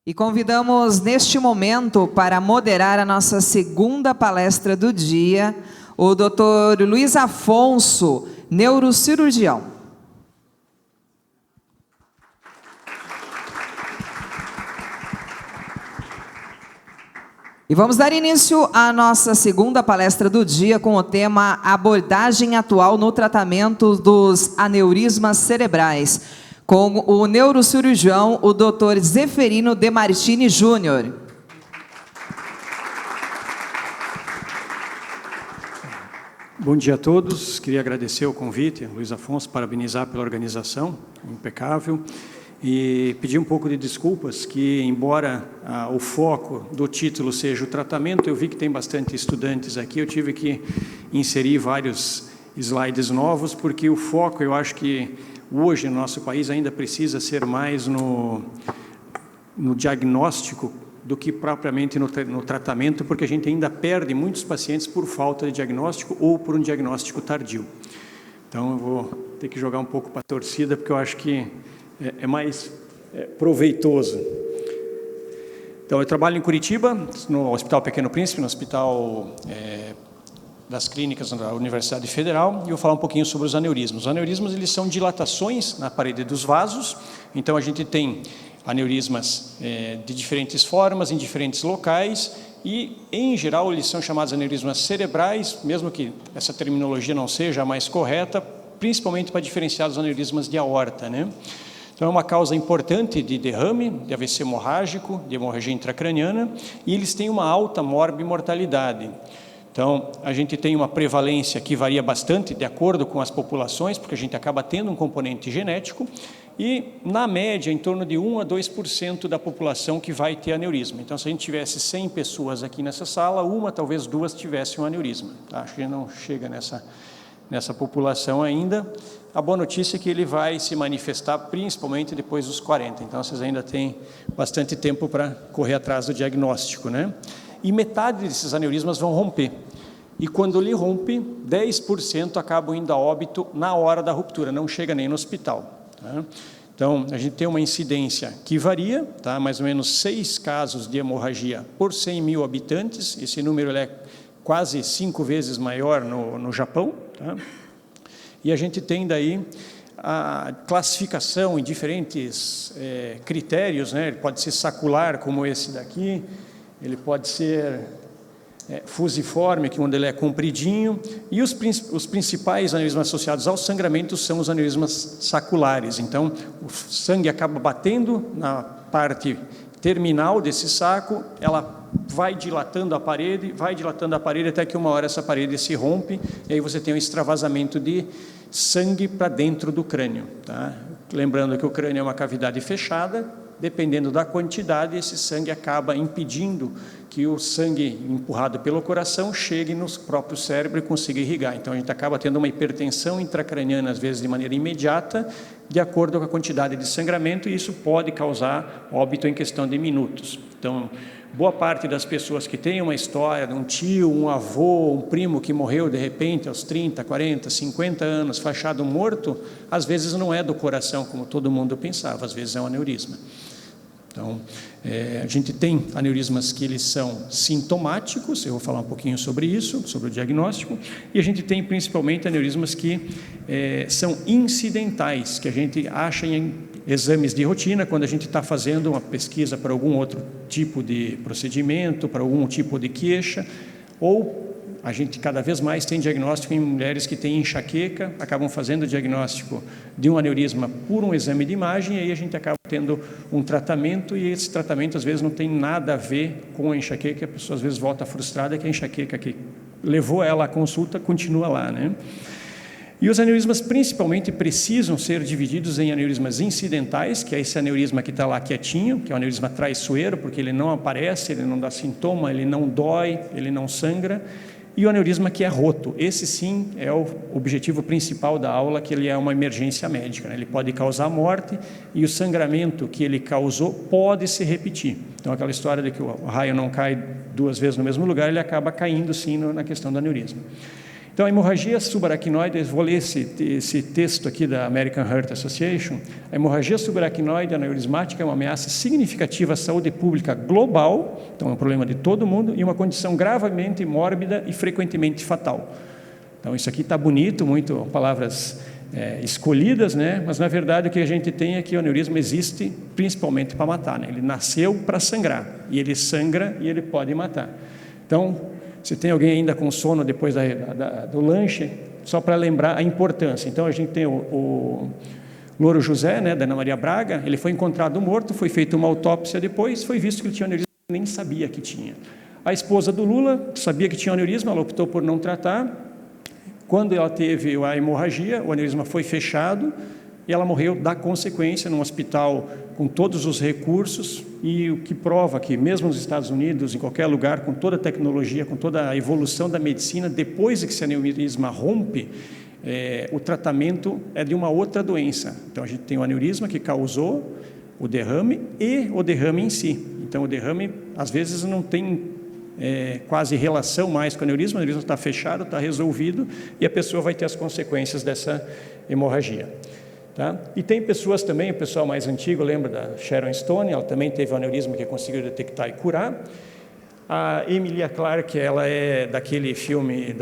E convidamos neste momento para moderar a nossa segunda palestra do dia, o Dr. Luiz Afonso, neurocirurgião. E vamos dar início à nossa segunda palestra do dia com o tema Abordagem atual no tratamento dos aneurismas cerebrais, com o neurocirurgião, o Dr. Zeferino De Martini Júnior. Bom dia a todos, queria agradecer o convite, Luiz Afonso, parabenizar pela organização, impecável, e pedir um pouco de desculpas, que embora o foco do título seja o tratamento, eu vi que tem bastante estudantes aqui, eu tive que inserir vários slides novos, porque o foco, eu acho que hoje no nosso país ainda precisa ser mais no diagnóstico do que propriamente no tratamento, porque a gente ainda perde muitos pacientes por falta de diagnóstico ou por um diagnóstico tardio. Então eu vou ter que jogar um pouco para a torcida, porque eu acho que é mais proveitoso. Então eu trabalho em Curitiba, no Hospital Pequeno Príncipe, no Hospital das Clínicas da Universidade Federal, e eu vou falar um pouquinho sobre os aneurismas. Os aneurismas, eles são dilatações na parede dos vasos, então a gente tem aneurismas de diferentes formas, em diferentes locais, e em geral eles são chamados aneurismas cerebrais, mesmo que essa terminologia não seja a mais correta, principalmente para diferenciar os aneurismas de aorta, né? Então é uma causa importante de derrame, de AVC hemorrágico, de hemorragia intracraniana, e eles têm uma alta morbimortalidade. Então, a gente tem uma prevalência que varia bastante de acordo com as populações, porque a gente acaba tendo um componente genético, e, na média, em torno de 1 a 2% da população que vai ter aneurisma. Então, se a gente tivesse 100 pessoas aqui nessa sala, uma, talvez duas, tivessem um aneurisma. Tá? Acho que não chega nessa população ainda. A boa notícia é que ele vai se manifestar principalmente depois dos 40. Então, vocês ainda têm bastante tempo para correr atrás do diagnóstico, né? E metade desses aneurismas vão romper. E quando ele rompe, 10% acabam indo a óbito na hora da ruptura, não chega nem no hospital. Tá? Então, a gente tem uma incidência que varia, tá? Mais ou menos 6 casos de hemorragia por 100 mil habitantes, esse número é quase 5 vezes maior no Japão. Tá? E a gente tem daí a classificação em diferentes critérios, né? Ele pode ser sacular, como esse daqui, ele pode ser fusiforme, que onde ele é compridinho, e os principais aneurismas associados ao sangramento são os aneurismas saculares. Então, o sangue acaba batendo na parte terminal desse saco, ela vai dilatando a parede, até que uma hora essa parede se rompe, e aí você tem um extravasamento de sangue para dentro do crânio. Tá? Lembrando que o crânio é uma cavidade fechada, dependendo da quantidade, esse sangue acaba impedindo que o sangue empurrado pelo coração chegue no próprio cérebro e consiga irrigar. Então, a gente acaba tendo uma hipertensão intracraniana, às vezes de maneira imediata, de acordo com a quantidade de sangramento, e isso pode causar óbito em questão de minutos. Então, boa parte das pessoas que têm uma história de um tio, um avô, um primo que morreu de repente aos 30, 40, 50 anos, fachado morto, às vezes não é do coração, como todo mundo pensava, às vezes é um aneurisma. Então, a gente tem aneurismas que eles são sintomáticos, eu vou falar um pouquinho sobre isso, sobre o diagnóstico, e a gente tem principalmente aneurismas que são incidentais, que a gente acha em exames de rotina, quando a gente está fazendo uma pesquisa para algum outro tipo de procedimento, para algum tipo de queixa, ou a gente cada vez mais tem diagnóstico em mulheres que têm enxaqueca, acabam fazendo o diagnóstico de um aneurisma por um exame de imagem, e aí a gente acaba tendo um tratamento, e esse tratamento às vezes não tem nada a ver com a enxaqueca, a pessoa às vezes volta frustrada que a enxaqueca que levou ela à consulta continua lá, né? E os aneurismas principalmente precisam ser divididos em aneurismas incidentais, que é esse aneurisma que está lá quietinho, que é o aneurisma traiçoeiro, porque ele não aparece, ele não dá sintoma, ele não dói, ele não sangra, e o aneurisma que é roto. Esse sim é o objetivo principal da aula, que ele é uma emergência médica, né? Ele pode causar morte, e o sangramento que ele causou pode se repetir. Então, aquela história de que o raio não cai 2 vezes no mesmo lugar, ele acaba caindo sim na questão do aneurisma. Então, a hemorragia subaracnoide, vou ler esse texto aqui da American Heart Association. A hemorragia subaracnoide aneurismática é uma ameaça significativa à saúde pública global, então é um problema de todo mundo, e uma condição gravemente mórbida e frequentemente fatal. Então, isso aqui está bonito, muito palavras escolhidas, né? Mas, na verdade, o que a gente tem é que o aneurisma existe principalmente para matar, né? Ele nasceu para sangrar, e ele sangra e ele pode matar. Então, se tem alguém ainda com sono depois do lanche, só para lembrar a importância. Então, a gente tem o Louro José, né, da Ana Maria Braga, ele foi encontrado morto, foi feita uma autópsia depois, foi visto que ele tinha aneurisma, nem sabia que tinha. A esposa do Lula sabia que tinha aneurisma, ela optou por não tratar. Quando ela teve a hemorragia, o aneurisma foi fechado e ela morreu da consequência num hospital com todos os recursos, e o que prova que mesmo nos Estados Unidos, em qualquer lugar, com toda a tecnologia, com toda a evolução da medicina, depois que esse aneurisma rompe, o tratamento é de uma outra doença. Então a gente tem o aneurisma que causou o derrame e o derrame em si. Então o derrame às vezes não tem quase relação mais com o aneurisma está fechado, está resolvido, e a pessoa vai ter as consequências dessa hemorragia. Tá? E tem pessoas também, o pessoal mais antigo lembra da Sharon Stone, ela também teve um aneurisma que conseguiu detectar e curar. A Emilia Clarke, ela é daquele filme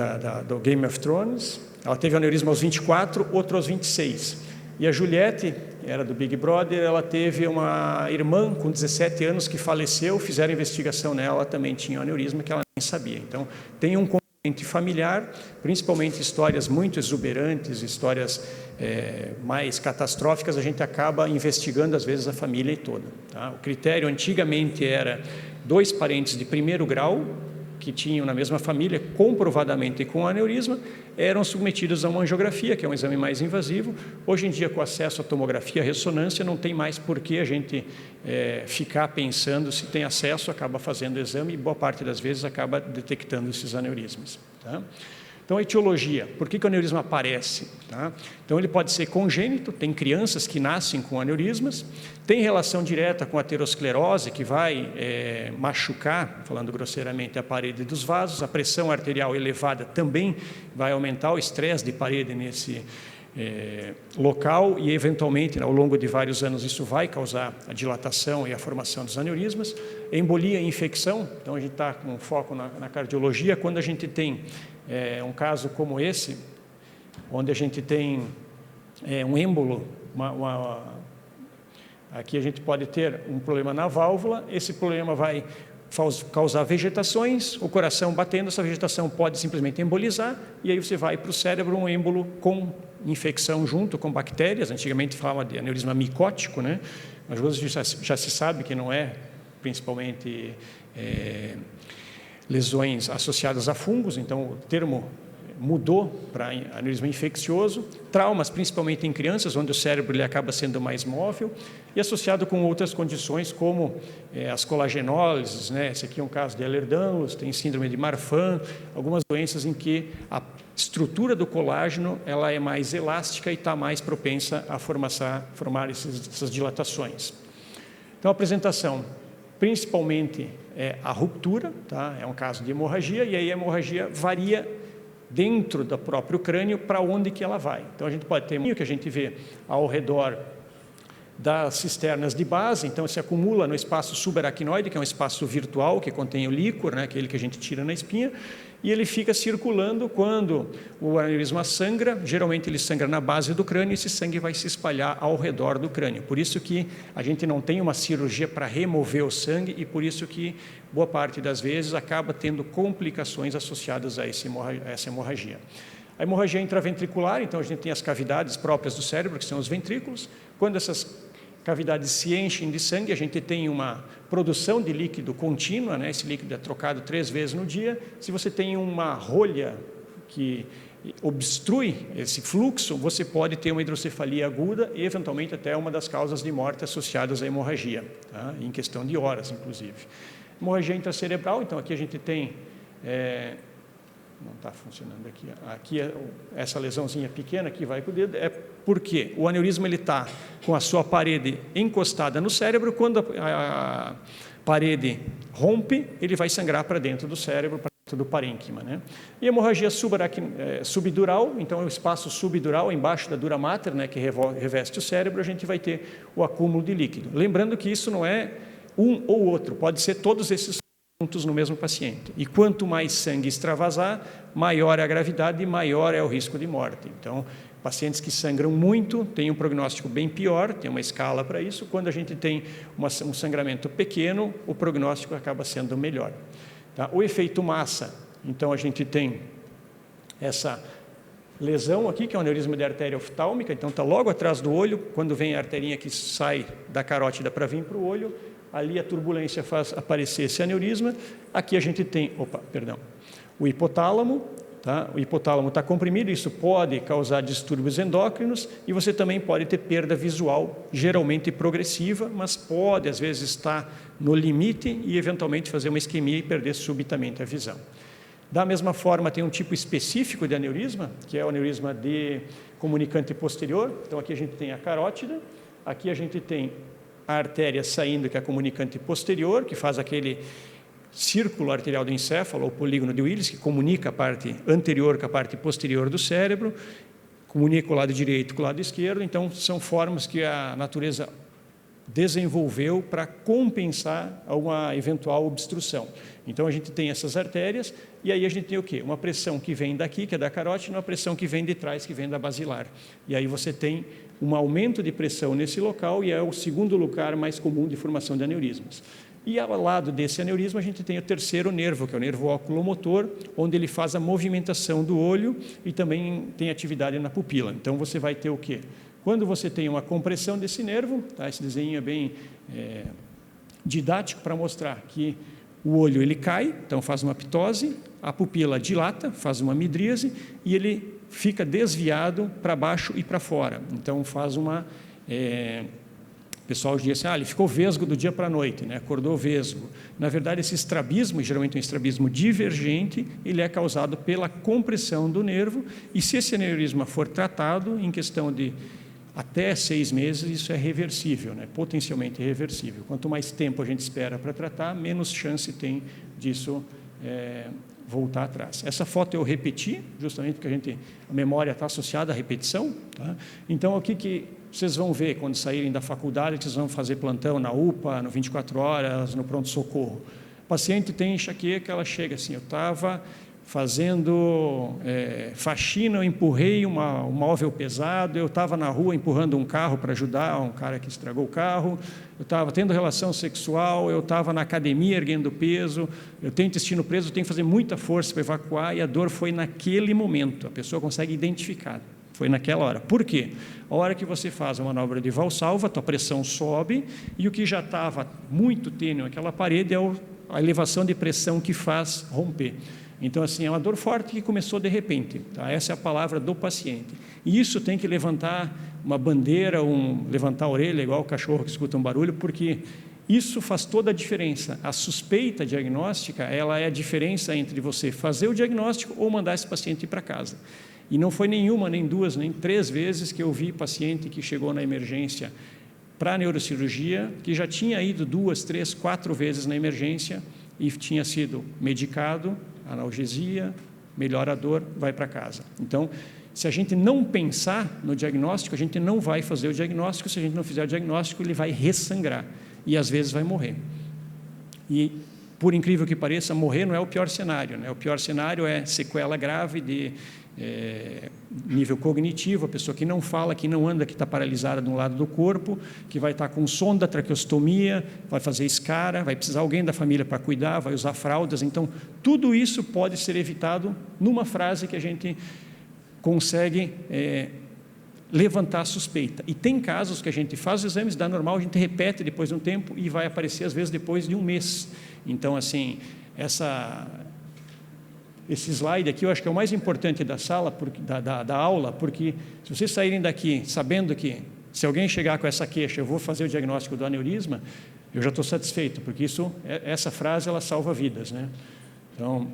do Game of Thrones, ela teve um aneurisma aos 24, outro aos 26. E a Juliette, era do Big Brother, ela teve uma irmã com 17 anos que faleceu, fizeram investigação nela, ela também tinha um aneurisma que ela nem sabia. Então, tem um componente familiar, principalmente histórias muito exuberantes, histórias mais catastróficas, a gente acaba investigando às vezes a família toda. Tá? O critério antigamente era 2 parentes de primeiro grau, que tinham na mesma família, comprovadamente com aneurisma, eram submetidos a uma angiografia, que é um exame mais invasivo. Hoje em dia, com acesso à tomografia, à ressonância, não tem mais por que a gente ficar pensando se tem acesso, acaba fazendo o exame e boa parte das vezes acaba detectando esses aneurismas. Tá? Então, a etiologia, por que o aneurisma aparece? Tá? Então, ele pode ser congênito, tem crianças que nascem com aneurismas, tem relação direta com a aterosclerose, que vai machucar, falando grosseiramente, a parede dos vasos, a pressão arterial elevada também vai aumentar o estresse de parede nesse local, e eventualmente, ao longo de vários anos, isso vai causar a dilatação e a formação dos aneurismas. Embolia e infecção, então a gente está com foco na cardiologia. Quando a gente tem um caso como esse, onde a gente tem um êmbolo, aqui a gente pode ter um problema na válvula, esse problema vai causar vegetações, o coração batendo, essa vegetação pode simplesmente embolizar, e aí você vai para o cérebro um êmbolo com infecção junto com bactérias. Antigamente falava de aneurisma micótico, né? Mas hoje já se sabe que não é principalmente lesões associadas a fungos, então o termo mudou para aneurisma infeccioso. Traumas, principalmente em crianças, onde o cérebro ele acaba sendo mais móvel, e associado com outras condições como as colagenólises, né? Esse aqui é um caso de Ehlers-Danlos, tem síndrome de Marfan, algumas doenças em que a estrutura do colágeno ela é mais elástica e está mais propensa a formar essas dilatações. Então, a apresentação, principalmente a ruptura, tá? É um caso de hemorragia, e aí a hemorragia varia dentro do próprio crânio para onde que ela vai. Então, a gente pode ter o que a gente vê ao redor das cisternas de base, então se acumula no espaço subaracnoide, que é um espaço virtual que contém o líquor, né, aquele que a gente tira na espinha, e ele fica circulando quando o aneurisma sangra. Geralmente ele sangra na base do crânio, e esse sangue vai se espalhar ao redor do crânio. Por isso que a gente não tem uma cirurgia para remover o sangue, e por isso que boa parte das vezes acaba tendo complicações associadas a essa hemorragia. A hemorragia intraventricular, então a gente tem as cavidades próprias do cérebro, que são os ventrículos. Quando essas cavidades se enchem de sangue, a gente tem uma produção de líquido contínua, né? Esse líquido é trocado 3 vezes no dia. Se você tem uma rolha que obstrui esse fluxo, você pode ter uma hidrocefalia aguda e, eventualmente, até uma das causas de morte associadas à hemorragia, tá? Em questão de horas, inclusive. Hemorragia intracerebral, então aqui a gente tem... não está funcionando aqui. Aqui essa lesãozinha pequena que vai com o dedo, é porque o aneurisma ele está com a sua parede encostada no cérebro. Quando a parede rompe, ele vai sangrar para dentro do cérebro, para dentro perto do parênquima, né? E hemorragia subdural, então é o espaço subdural, embaixo da dura mater, né, que reveste o cérebro, a gente vai ter o acúmulo de líquido. Lembrando que isso não é um ou outro, pode ser todos esses juntos no mesmo paciente. E quanto mais sangue extravasar, maior é a gravidade e maior é o risco de morte. Então, pacientes que sangram muito têm um prognóstico bem pior, tem uma escala para isso. Quando a gente tem um sangramento pequeno, o prognóstico acaba sendo melhor. Tá? O efeito massa, então a gente tem essa lesão aqui, que é um aneurisma de artéria oftálmica, então está logo atrás do olho, quando vem a arterinha que sai da carótida para vir para o olho, ali a turbulência faz aparecer esse aneurisma. Aqui a gente tem, o hipotálamo. Tá? O hipotálamo está comprimido, isso pode causar distúrbios endócrinos e você também pode ter perda visual, geralmente progressiva, mas pode às vezes estar no limite e eventualmente fazer uma isquemia e perder subitamente a visão. Da mesma forma, tem um tipo específico de aneurisma, que é o aneurisma de comunicante posterior. Então aqui a gente tem a carótida, aqui a gente tem a artéria saindo, que é a comunicante posterior, que faz aquele círculo arterial do encéfalo, ou polígono de Willis, que comunica a parte anterior com a parte posterior do cérebro, comunica o lado direito com o lado esquerdo. Então, são formas que a natureza desenvolveu para compensar uma eventual obstrução. Então, a gente tem essas artérias, e aí a gente tem o quê? Uma pressão que vem daqui, que é da carótida, e uma pressão que vem de trás, que vem da basilar. E aí você tem um aumento de pressão nesse local, e é o segundo lugar mais comum de formação de aneurismas. E ao lado desse aneurisma, a gente tem o terceiro nervo, que é o nervo oculomotor, onde ele faz a movimentação do olho e também tem atividade na pupila. Então, você vai ter o quê? Quando você tem uma compressão desse nervo, tá? Esse desenho é bem didático para mostrar que o olho ele cai, então faz uma ptose, a pupila dilata, faz uma midríase, e ele fica desviado para baixo e para fora. Então, faz uma... O pessoal diz assim, ele ficou vesgo do dia para a noite, né? Acordou vesgo. Na verdade, esse estrabismo, geralmente um estrabismo divergente, ele é causado pela compressão do nervo, e se esse aneurisma for tratado, em questão de até 6 meses, isso é reversível, né? Potencialmente reversível. Quanto mais tempo a gente espera para tratar, menos chance tem disso voltar atrás. Essa foto eu repeti, justamente porque a memória está associada à repetição. Tá? Então, o que vocês vão ver quando saírem da faculdade, que vocês vão fazer plantão na UPA, no 24 horas, no pronto-socorro? O paciente tem enxaqueca, ela chega assim, eu estava fazendo faxina, eu empurrei um móvel pesado, eu estava na rua empurrando um carro para ajudar um cara que estragou o carro, eu estava tendo relação sexual, eu estava na academia erguendo peso, eu tenho intestino preso, eu tenho que fazer muita força para evacuar, e a dor foi naquele momento, a pessoa consegue identificar. Foi naquela hora. Por quê? A hora que você faz a manobra de valsalva, a tua pressão sobe, e o que já estava muito tênue naquela parede é a elevação de pressão que faz romper. Então, assim, é uma dor forte que começou de repente. Tá? Essa é a palavra do paciente. E isso tem que levantar uma bandeira, levantar a orelha, igual o cachorro que escuta um barulho, porque isso faz toda a diferença. A suspeita diagnóstica, ela é a diferença entre você fazer o diagnóstico ou mandar esse paciente ir para casa. E não foi nenhuma, nem 2, nem 3 vezes que eu vi paciente que chegou na emergência para a neurocirurgia, que já tinha ido 2, 3, 4 vezes na emergência e tinha sido medicado, analgesia, melhora a dor, vai para casa. Então, se a gente não pensar no diagnóstico, a gente não vai fazer o diagnóstico. Se a gente não fizer o diagnóstico, ele vai ressangrar e às vezes vai morrer. E, por incrível que pareça, morrer não é o pior cenário, né? O pior cenário é sequela grave de nível cognitivo, a pessoa que não fala, que não anda, que está paralisada de um lado do corpo, que vai estar com sonda, traqueostomia, vai fazer escara, vai precisar alguém da família para cuidar, vai usar fraldas. Então, tudo isso pode ser evitado numa frase que a gente consegue levantar a suspeita. E tem casos que a gente faz os exames, dá normal, a gente repete depois de um tempo e vai aparecer às vezes depois de 1 mês. Então, assim, esse slide aqui eu acho que é o mais importante da sala, da aula, porque se vocês saírem daqui sabendo que se alguém chegar com essa queixa, eu vou fazer o diagnóstico do aneurisma, eu já estou satisfeito, porque essa frase ela salva vidas, né? Então,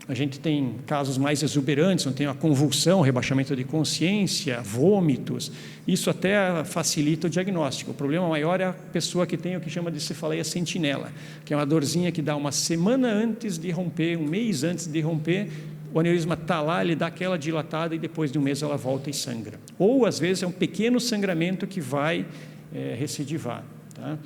A gente tem casos mais exuberantes, onde tem a convulsão, rebaixamento de consciência, vômitos. Isso até facilita o diagnóstico. O problema maior é a pessoa que tem o que chama de cefaleia sentinela, que é uma dorzinha que dá uma semana antes de romper, um mês antes de romper, o aneurisma está lá, ele dá aquela dilatada e depois de um mês ela volta e sangra. Ou, às vezes, é um pequeno sangramento que vai recidivar. Tá?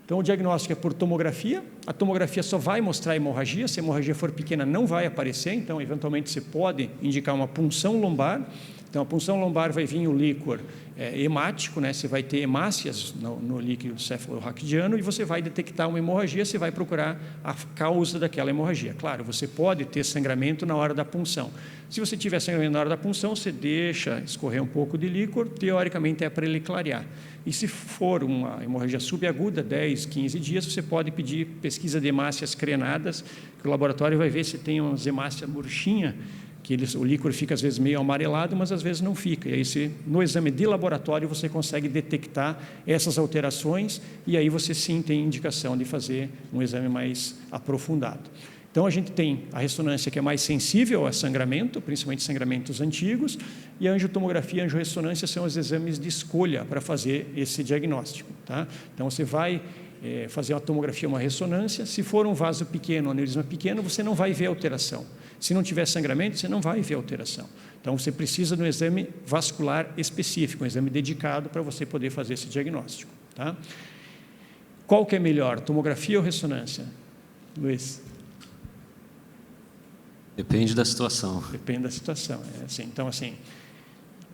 Então, o diagnóstico é por tomografia. A tomografia só vai mostrar a hemorragia. Se a hemorragia for pequena, não vai aparecer. Então, eventualmente, você pode indicar uma punção lombar. Então, a punção lombar vai vir o líquor hemático, né? Você vai ter hemácias no líquido cefalorraquidiano e você vai detectar uma hemorragia, você vai procurar a causa daquela hemorragia. Claro, você pode ter sangramento na hora da punção. Se você tiver sangramento na hora da punção, você deixa escorrer um pouco de líquor, teoricamente é para ele clarear. E se for uma hemorragia subaguda, 10, 15 dias, você pode pedir pesquisa de hemácias crenadas, que o laboratório vai ver se tem umas hemácias murchinhas, que o líquor fica às vezes meio amarelado, mas às vezes não fica. E aí no exame de laboratório você consegue detectar essas alterações e aí você sim tem indicação de fazer um exame mais aprofundado. Então a gente tem a ressonância que é mais sensível a sangramento, principalmente sangramentos antigos, e a angiotomografia e a angiorressonância são os exames de escolha para fazer esse diagnóstico. Tá? Então você vai fazer uma tomografia, uma ressonância. Se for um vaso pequeno, um aneurisma pequeno, você não vai ver alteração. Se não tiver sangramento, você não vai ver alteração. Então, você precisa de um exame vascular específico, um exame dedicado para você poder fazer esse diagnóstico. Tá? Qual que é melhor, tomografia ou ressonância? Luiz? Depende da situação. Depende da situação. Então, assim,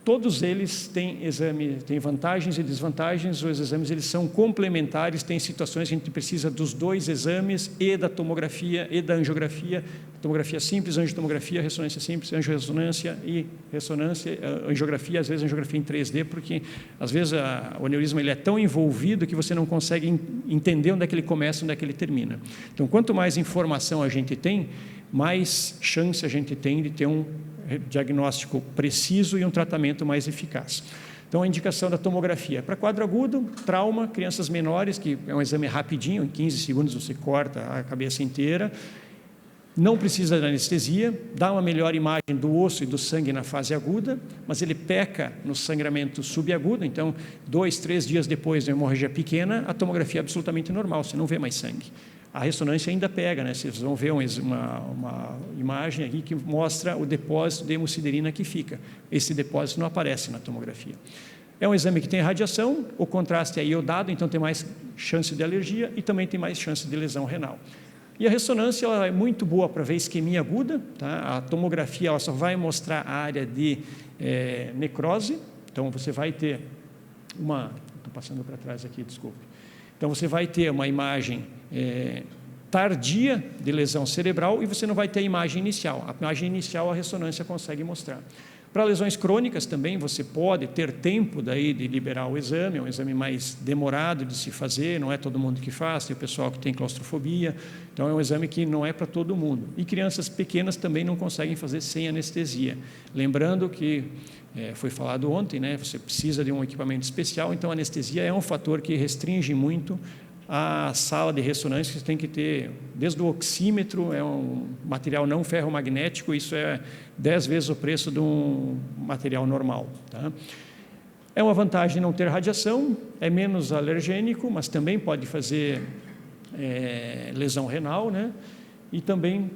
todos eles têm vantagens e desvantagens. Os exames eles são complementares. Tem situações que a gente precisa dos dois exames e da tomografia e da angiografia. Tomografia simples, angiotomografia, ressonância simples, angiorressonância e ressonância, angiografia, às vezes angiografia em 3D, porque às vezes o aneurisma ele é tão envolvido que você não consegue entender onde é que ele começa, onde é que ele termina. Então, quanto mais informação a gente tem, mais chance a gente tem de ter um diagnóstico preciso e um tratamento mais eficaz. Então, a indicação da tomografia para quadro agudo, trauma, crianças menores, que é um exame rapidinho, em 15 segundos você corta a cabeça inteira, não precisa de anestesia, dá uma melhor imagem do osso e do sangue na fase aguda, mas ele peca no sangramento subagudo, então 2, 3 dias depois da hemorragia pequena, a tomografia é absolutamente normal, você não vê mais sangue. A ressonância ainda pega, né? Vocês vão ver uma imagem aqui que mostra o depósito de hemosiderina que fica. Esse depósito não aparece na tomografia. É um exame que tem radiação, o contraste é iodado, então tem mais chance de alergia e também tem mais chance de lesão renal. E a ressonância ela é muito boa para ver isquemia aguda, tá? A tomografia ela só vai mostrar a área de necrose, então você vai ter estou passando para trás aqui, desculpe. Então você vai ter uma imagem tardia de lesão cerebral e você não vai ter a imagem inicial. A imagem inicial a ressonância consegue mostrar. Para lesões crônicas também você pode ter tempo daí de liberar o exame, é um exame mais demorado de se fazer, não é todo mundo que faz, tem o pessoal que tem claustrofobia, então é um exame que não é para todo mundo. E crianças pequenas também não conseguem fazer sem anestesia. Lembrando que, foi falado ontem, né, você precisa de um equipamento especial, então a anestesia é um fator que restringe muito a sala de ressonância. Você tem que ter, desde o oxímetro, é um material não ferromagnético, isso é 10 vezes o preço de um material normal. Tá? É uma vantagem não ter radiação, é menos alergênico, mas também pode fazer lesão renal, né? E também,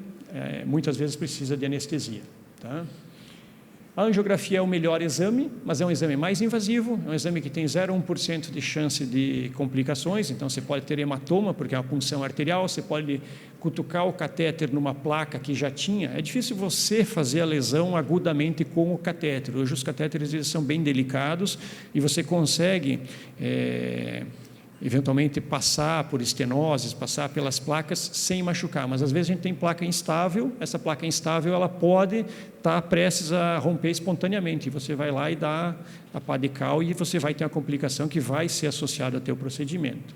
muitas vezes, precisa de anestesia. Tá? A angiografia é o melhor exame, mas é um exame mais invasivo, é um exame que tem 0,1% de chance de complicações, então você pode ter hematoma, porque é uma punção arterial, você pode cutucar o catéter numa placa que já tinha. É difícil você fazer a lesão agudamente com o catéter. Hoje os catéteres eles são bem delicados e você consegue eventualmente passar por estenoses, passar pelas placas sem machucar, mas às vezes a gente tem placa instável, essa placa instável ela pode estar prestes a romper espontaneamente, e você vai lá e dá a pá de cal e você vai ter uma complicação que vai ser associada ao teu procedimento.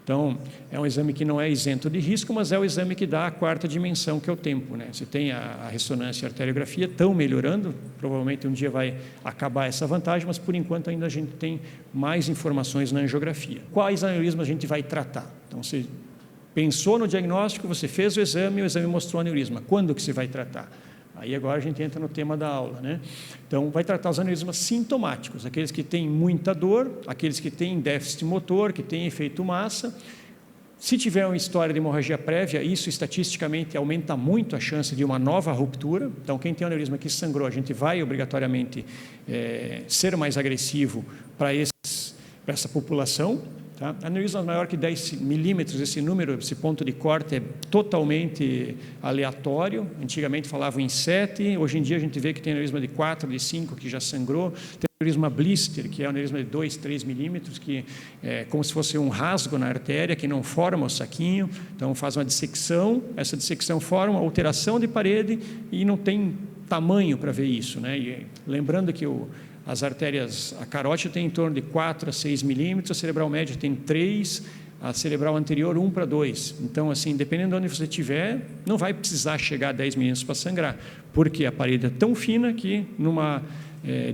Então, é um exame que não é isento de risco, mas é o exame que dá a quarta dimensão, que é o tempo, né? Você tem a ressonância e a arteriografia, estão melhorando, provavelmente um dia vai acabar essa vantagem, mas por enquanto ainda a gente tem mais informações na angiografia. Quais aneurismas a gente vai tratar? Então, você Pensou no diagnóstico, você fez o exame mostrou aneurisma. Quando que você vai tratar? Aí agora a gente entra no tema da aula, né? Então, vai tratar os aneurismas sintomáticos, aqueles que têm muita dor, aqueles que têm déficit motor, que têm efeito massa. Se tiver uma história de hemorragia prévia, isso estatisticamente aumenta muito a chance de uma nova ruptura. Então, quem tem um aneurisma que sangrou, a gente vai obrigatoriamente ser mais agressivo para essa população. Tá? Aneurisma maior que 10 milímetros, esse número, esse ponto de corte é totalmente aleatório. Antigamente falavam em 7, hoje em dia a gente vê que tem aneurisma de 4, de 5 que já sangrou. Tem aneurisma blister, que é um aneurisma de 2, 3 milímetros, que é como se fosse um rasgo na artéria, que não forma o saquinho. Então faz uma dissecção, essa dissecção forma uma alteração de parede e não tem tamanho para ver isso, né? E lembrando que as artérias, a carótida tem em torno de 4 a 6 milímetros, a cerebral média tem 3, a cerebral anterior 1 para 2. Então, assim, dependendo de onde você estiver, não vai precisar chegar a 10 milímetros para sangrar, porque a parede é tão fina que numa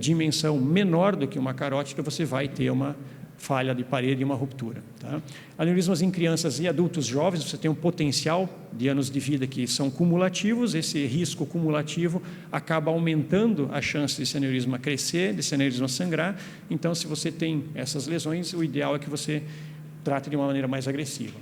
dimensão menor do que uma carótida, você vai ter uma falha de parede e uma ruptura. Tá? Aneurismas em crianças e adultos jovens, você tem um potencial de anos de vida que são cumulativos, esse risco cumulativo acaba aumentando a chance desse aneurisma crescer, desse aneurisma sangrar. Então, se você tem essas lesões, o ideal é que você trate de uma maneira mais agressiva.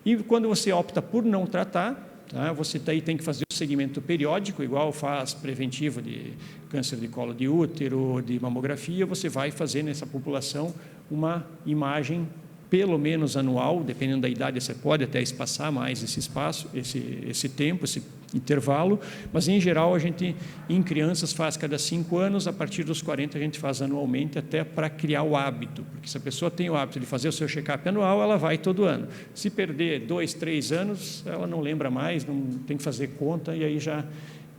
E quando você opta por não tratar, tá? Você tem que fazer o segmento periódico, igual faz preventivo de câncer de colo de útero, de mamografia, você vai fazer nessa população uma imagem pelo menos anual, dependendo da idade, você pode até espaçar mais esse espaço, esse tempo, esse intervalo, mas em geral a gente em crianças faz cada 5 anos, a partir dos 40 a gente faz anualmente, até para criar o hábito, porque se a pessoa tem o hábito de fazer o seu check-up anual, ela vai todo ano. Se perder 2, 3 anos, ela não lembra mais, não tem que fazer conta e aí já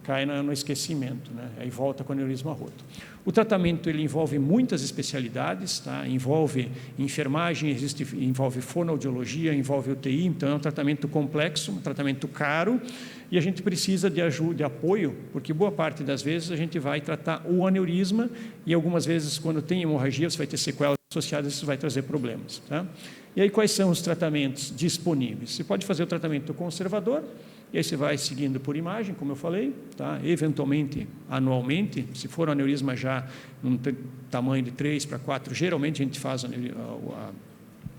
cai no esquecimento, né? Aí volta com o aneurisma roto. O tratamento ele envolve muitas especialidades, tá? Envolve enfermagem, envolve fonoaudiologia, envolve UTI, então é um tratamento complexo, um tratamento caro, e a gente precisa de ajuda, de apoio, porque boa parte das vezes a gente vai tratar o aneurisma e algumas vezes quando tem hemorragia você vai ter sequelas associadas, isso vai trazer problemas, tá? E aí quais são os tratamentos disponíveis? Você pode fazer o tratamento conservador, e aí você vai seguindo por imagem, como eu falei, tá? Eventualmente, anualmente, se for um aneurisma já num tamanho de 3 para 4, geralmente a gente faz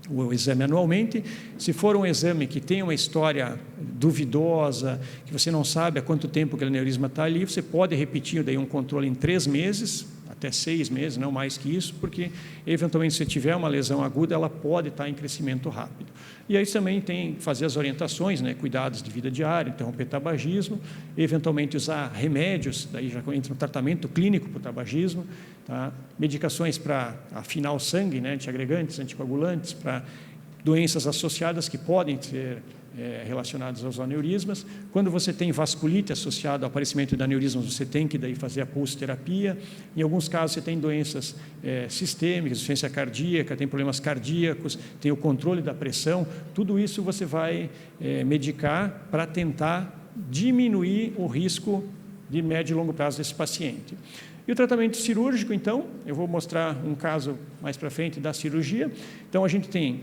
o exame anualmente. Se for um exame que tem uma história duvidosa, que você não sabe há quanto tempo aquele aneurisma está ali, você pode repetir daí um controle em 3 meses, até 6 meses, não mais que isso, porque eventualmente se tiver uma lesão aguda, ela pode estar em crescimento rápido. E aí também tem que fazer as orientações, né, cuidados de vida diária, interromper tabagismo, eventualmente usar remédios, daí já entra no tratamento clínico para o tabagismo, tá? Medicações para afinar o sangue, né, antiagregantes, anticoagulantes, para doenças associadas que podem ser relacionados aos aneurismas. Quando você tem vasculite associada ao aparecimento de aneurismas, você tem que daí fazer a pulsoterapia. Em alguns casos você tem doenças sistêmicas, insuficiência cardíaca, tem problemas cardíacos, tem o controle da pressão. Tudo isso você vai medicar para tentar diminuir o risco de médio e longo prazo desse paciente. E o tratamento cirúrgico, então, eu vou mostrar um caso mais para frente da cirurgia. Então, a gente tem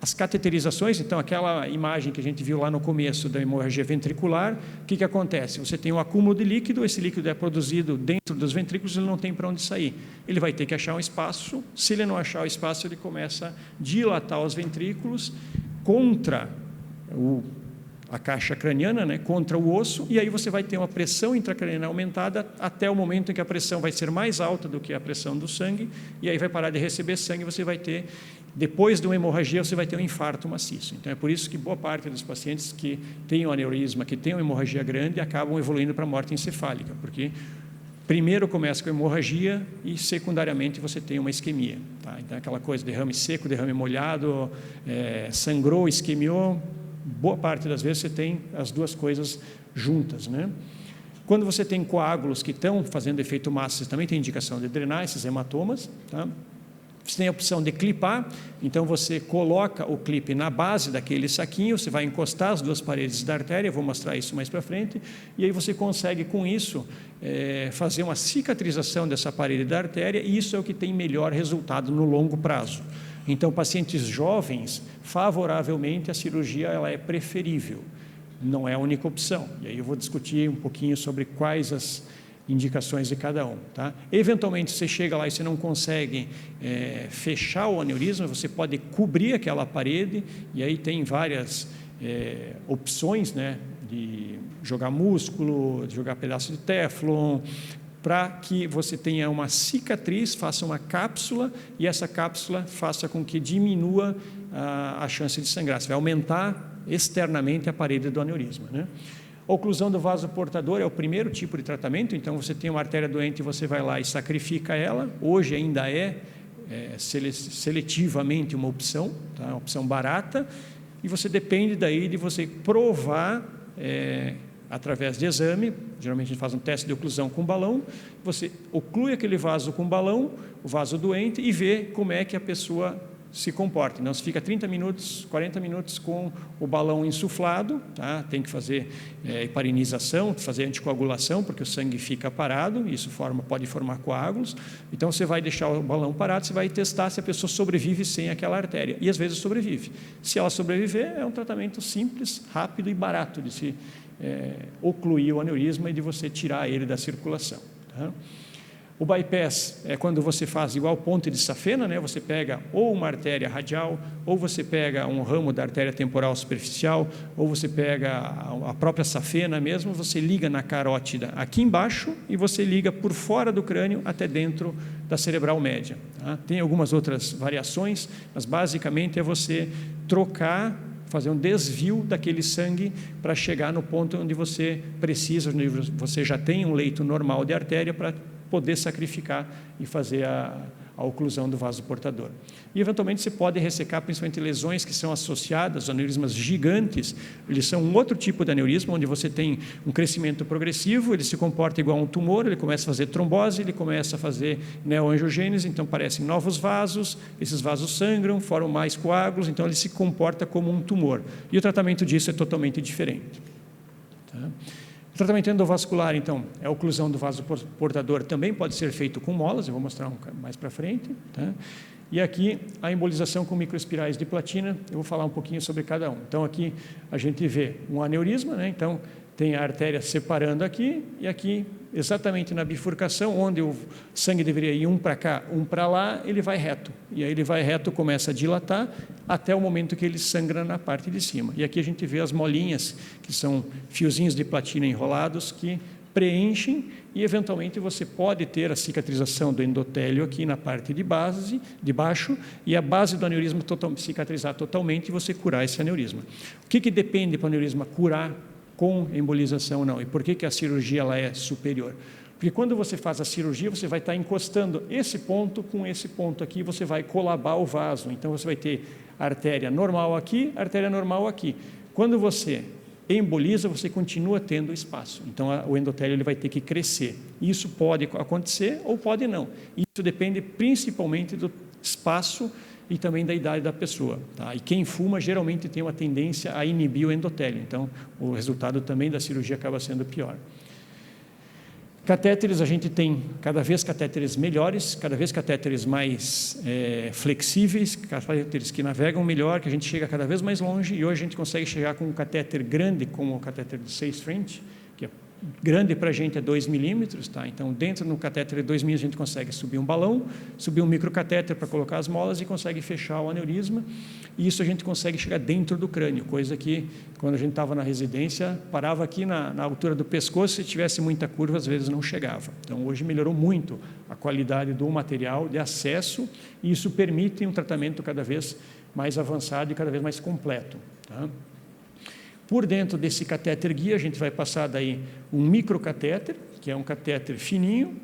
as cateterizações, então aquela imagem que a gente viu lá no começo da hemorragia ventricular, o que acontece? Você tem um acúmulo de líquido, esse líquido é produzido dentro dos ventrículos, ele não tem para onde sair. Ele vai ter que achar um espaço, se ele não achar o espaço, ele começa a dilatar os ventrículos contra a caixa craniana, né, contra o osso, e aí você vai ter uma pressão intracraniana aumentada até o momento em que a pressão vai ser mais alta do que a pressão do sangue, e aí vai parar de receber sangue, você vai ter, depois de uma hemorragia, você vai ter um infarto maciço. Então é por isso que boa parte dos pacientes que têm um aneurisma, que têm uma hemorragia grande, acabam evoluindo para a morte encefálica, porque primeiro começa com hemorragia e secundariamente você tem uma isquemia, tá? Então aquela coisa, derrame seco, derrame molhado, sangrou, isquemiou, boa parte das vezes você tem as duas coisas juntas, né? Quando você tem coágulos que estão fazendo efeito massa, você também tem indicação de drenar esses hematomas, tá? Você tem a opção de clipar, então você coloca o clipe na base daquele saquinho, você vai encostar as duas paredes da artéria, vou mostrar isso mais para frente, e aí você consegue com isso fazer uma cicatrização dessa parede da artéria, e isso é o que tem melhor resultado no longo prazo. Então, pacientes jovens, favoravelmente, a cirurgia ela é preferível, não é a única opção. E aí eu vou discutir um pouquinho sobre quais as indicações de cada um. Tá? Eventualmente, você chega lá e você não consegue fechar o aneurisma, você pode cobrir aquela parede, e aí tem várias opções, né, de jogar músculo, de jogar pedaço de teflon, para que você tenha uma cicatriz, faça uma cápsula, e essa cápsula faça com que diminua a chance de sangrar. Você vai aumentar externamente a parede do aneurisma, né? Oclusão do vaso portador é o primeiro tipo de tratamento. Então você tem uma artéria doente e você vai lá e sacrifica ela. Hoje ainda seletivamente uma opção, tá? Uma opção barata, e você depende daí de você provar através de exame. Geralmente a gente faz um teste de oclusão com balão, você oclui aquele vaso com balão, o vaso doente, e vê como é que a pessoa se comporta. Então, você fica 30 minutos, 40 minutos com o balão insuflado, tá? Tem que fazer heparinização, fazer anticoagulação, porque o sangue fica parado, e isso pode formar coágulos. Então, você vai deixar o balão parado, você vai testar se a pessoa sobrevive sem aquela artéria, e às vezes sobrevive. Se ela sobreviver, é um tratamento simples, rápido e barato de se ocluir o aneurisma e de você tirar ele da circulação, tá? O bypass é quando você faz igual ponte de safena, né? Você pega ou uma artéria radial, ou você pega um ramo da artéria temporal superficial, ou você pega a própria safena mesmo, você liga na carótida aqui embaixo e você liga por fora do crânio até dentro da cerebral média, tá? Tem algumas outras variações, mas basicamente é você fazer um desvio daquele sangue para chegar no ponto onde você precisa, onde você já tem um leito normal de artéria para poder sacrificar e fazer a oclusão do vaso portador. E eventualmente você pode ressecar principalmente lesões que são associadas a aneurismas gigantes. Eles são um outro tipo de aneurisma, onde você tem um crescimento progressivo, ele se comporta igual a um tumor, ele começa a fazer trombose, ele começa a fazer neoangiogênese, então aparecem novos vasos, esses vasos sangram, formam mais coágulos, então ele se comporta como um tumor. E o tratamento disso é totalmente diferente, tá? O tratamento endovascular, então, a oclusão do vaso portador também pode ser feito com molas, eu vou mostrar mais para frente, tá? E aqui, a embolização com microespirais de platina, eu vou falar um pouquinho sobre cada um. Então, aqui a gente vê um aneurisma, né? Então, tem a artéria separando aqui, e aqui, exatamente na bifurcação, onde o sangue deveria ir um para cá, um para lá, ele vai reto. E aí ele vai reto, começa a dilatar, até o momento que ele sangra na parte de cima. E aqui a gente vê as molinhas, que são fiozinhos de platina enrolados, que preenchem, e eventualmente você pode ter a cicatrização do endotélio aqui na parte de baixo, e a base do aneurisma cicatrizar totalmente e você curar esse aneurisma. O que depende para o aneurisma curar com embolização ou não? E por que a cirurgia ela é superior? Porque quando você faz a cirurgia, você vai estar encostando esse ponto com esse ponto aqui, você vai colabar o vaso. Então, você vai ter artéria normal aqui, artéria normal aqui. Quando você emboliza, você continua tendo espaço. Então, o endotélio ele vai ter que crescer. Isso pode acontecer ou pode não. Isso depende principalmente do espaço e também da idade da pessoa, tá? E quem fuma geralmente tem uma tendência a inibir o endotélio, então o resultado também da cirurgia acaba sendo pior. Catéteres, a gente tem cada vez catéteres melhores, cada vez catéteres mais flexíveis, catéteres que navegam melhor, que a gente chega cada vez mais longe, e hoje a gente consegue chegar com um catéter grande, como o catéter de 6 French, que é grande para a gente é 2 milímetros, tá? Então dentro do catéter de 2 milímetros a gente consegue subir um balão, subir um microcatéter para colocar as molas e consegue fechar o aneurisma, e isso a gente consegue chegar dentro do crânio, coisa que quando a gente estava na residência, parava aqui na altura do pescoço, se tivesse muita curva às vezes não chegava. Então hoje melhorou muito a qualidade do material de acesso, e isso permite um tratamento cada vez mais avançado e cada vez mais completo, tá? Por dentro desse catéter guia, a gente vai passar daí um microcatéter, que é um catéter fininho,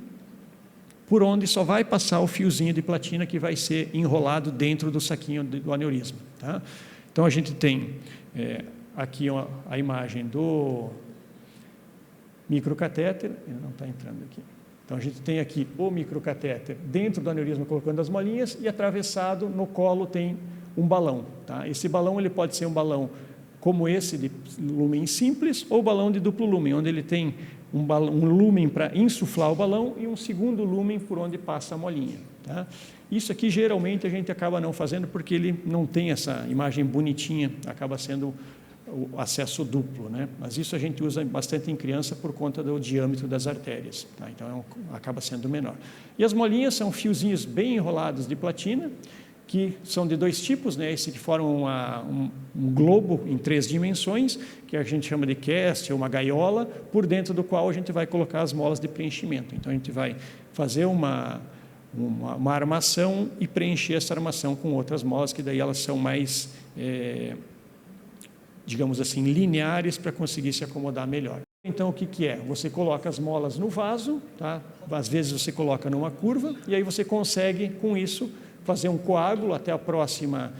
por onde só vai passar o fiozinho de platina que vai ser enrolado dentro do saquinho do aneurisma, tá? Então, a gente tem aqui a imagem do microcatéter, ele não está entrando aqui. Então, a gente tem aqui o microcatéter dentro do aneurisma, colocando as molinhas, e atravessado no colo tem um balão, tá? Esse balão ele pode ser um balão como esse de lúmen simples ou balão de duplo lúmen, onde ele tem um lúmen para insuflar o balão e um segundo lúmen por onde passa a molinha. Tá? Isso aqui geralmente a gente acaba não fazendo porque ele não tem essa imagem bonitinha, acaba sendo o acesso duplo, né? Mas isso a gente usa bastante em criança por conta do diâmetro das artérias, tá? Então acaba sendo menor. E as molinhas são fiozinhos bem enrolados de platina, que são de dois tipos, né? Esse que forma um globo em 3 dimensões, que a gente chama de cast, ou uma gaiola, por dentro do qual a gente vai colocar as molas de preenchimento. Então a gente vai fazer uma armação e preencher essa armação com outras molas, que daí elas são mais, digamos assim, lineares para conseguir se acomodar melhor. Então, o que é? Você coloca as molas no vaso, tá? Às vezes você coloca numa curva, e aí você consegue, com isso, fazer um coágulo até a próxima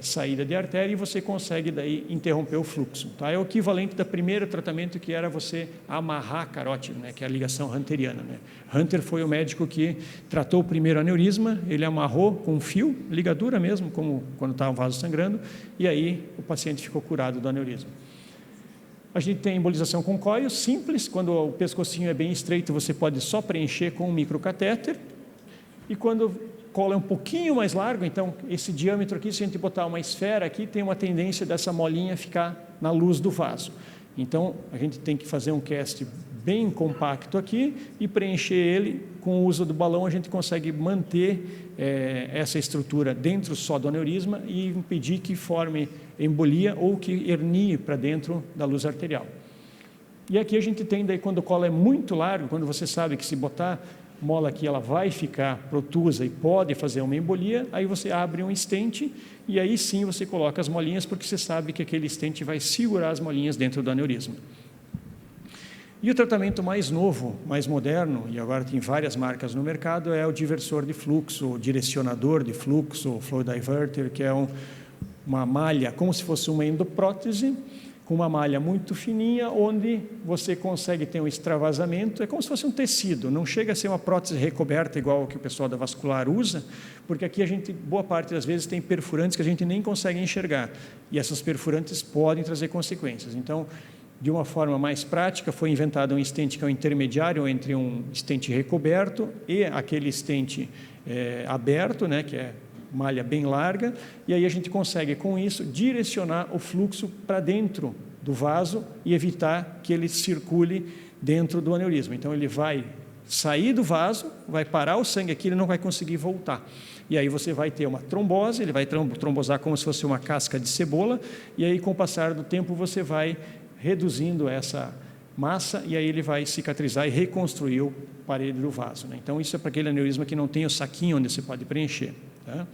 saída de artéria, e você consegue daí interromper o fluxo. Tá? É o equivalente do primeiro tratamento, que era você amarrar a carótida, né? Que é a ligação hunteriana. Né? Hunter foi o médico que tratou o primeiro aneurisma, ele amarrou com um fio, ligadura mesmo, como quando estava o vaso sangrando, e aí o paciente ficou curado do aneurisma. A gente tem embolização com coio, simples, quando o pescocinho é bem estreito, você pode só preencher com um microcatéter, e quando o colo é um pouquinho mais largo, então esse diâmetro aqui, se a gente botar uma esfera aqui, tem uma tendência dessa molinha ficar na luz do vaso. Então, a gente tem que fazer um cast bem compacto aqui e preencher ele. Com o uso do balão, a gente consegue manter essa estrutura dentro só do aneurisma e impedir que forme embolia ou que hernie para dentro da luz arterial. E aqui a gente tem, daí, quando o colo é muito largo, quando você sabe que se botar mola aqui, ela vai ficar protusa e pode fazer uma embolia, aí você abre um stent e aí sim você coloca as molinhas, porque você sabe que aquele stent vai segurar as molinhas dentro do aneurisma. E o tratamento mais novo, mais moderno, e agora tem várias marcas no mercado, é o diversor de fluxo, o direcionador de fluxo, o flow diverter, que é uma malha, como se fosse uma endoprótese, com uma malha muito fininha, onde você consegue ter um extravasamento, é como se fosse um tecido, não chega a ser uma prótese recoberta igual que o pessoal da vascular usa, porque aqui a gente, boa parte das vezes, tem perfurantes que a gente nem consegue enxergar, e essas perfurantes podem trazer consequências. Então, de uma forma mais prática, foi inventado um stent que é um intermediário entre um stent recoberto e aquele stent aberto, né, que é malha bem larga, e aí a gente consegue, com isso, direcionar o fluxo para dentro do vaso e evitar que ele circule dentro do aneurisma. Então, ele vai sair do vaso, vai parar o sangue aqui, ele não vai conseguir voltar. E aí você vai ter uma trombose, ele vai trombosar como se fosse uma casca de cebola, e aí, com o passar do tempo, você vai reduzindo essa massa, e aí ele vai cicatrizar e reconstruir a parede do vaso. Né? Então, isso é para aquele aneurisma que não tem o saquinho onde você pode preencher. Tá?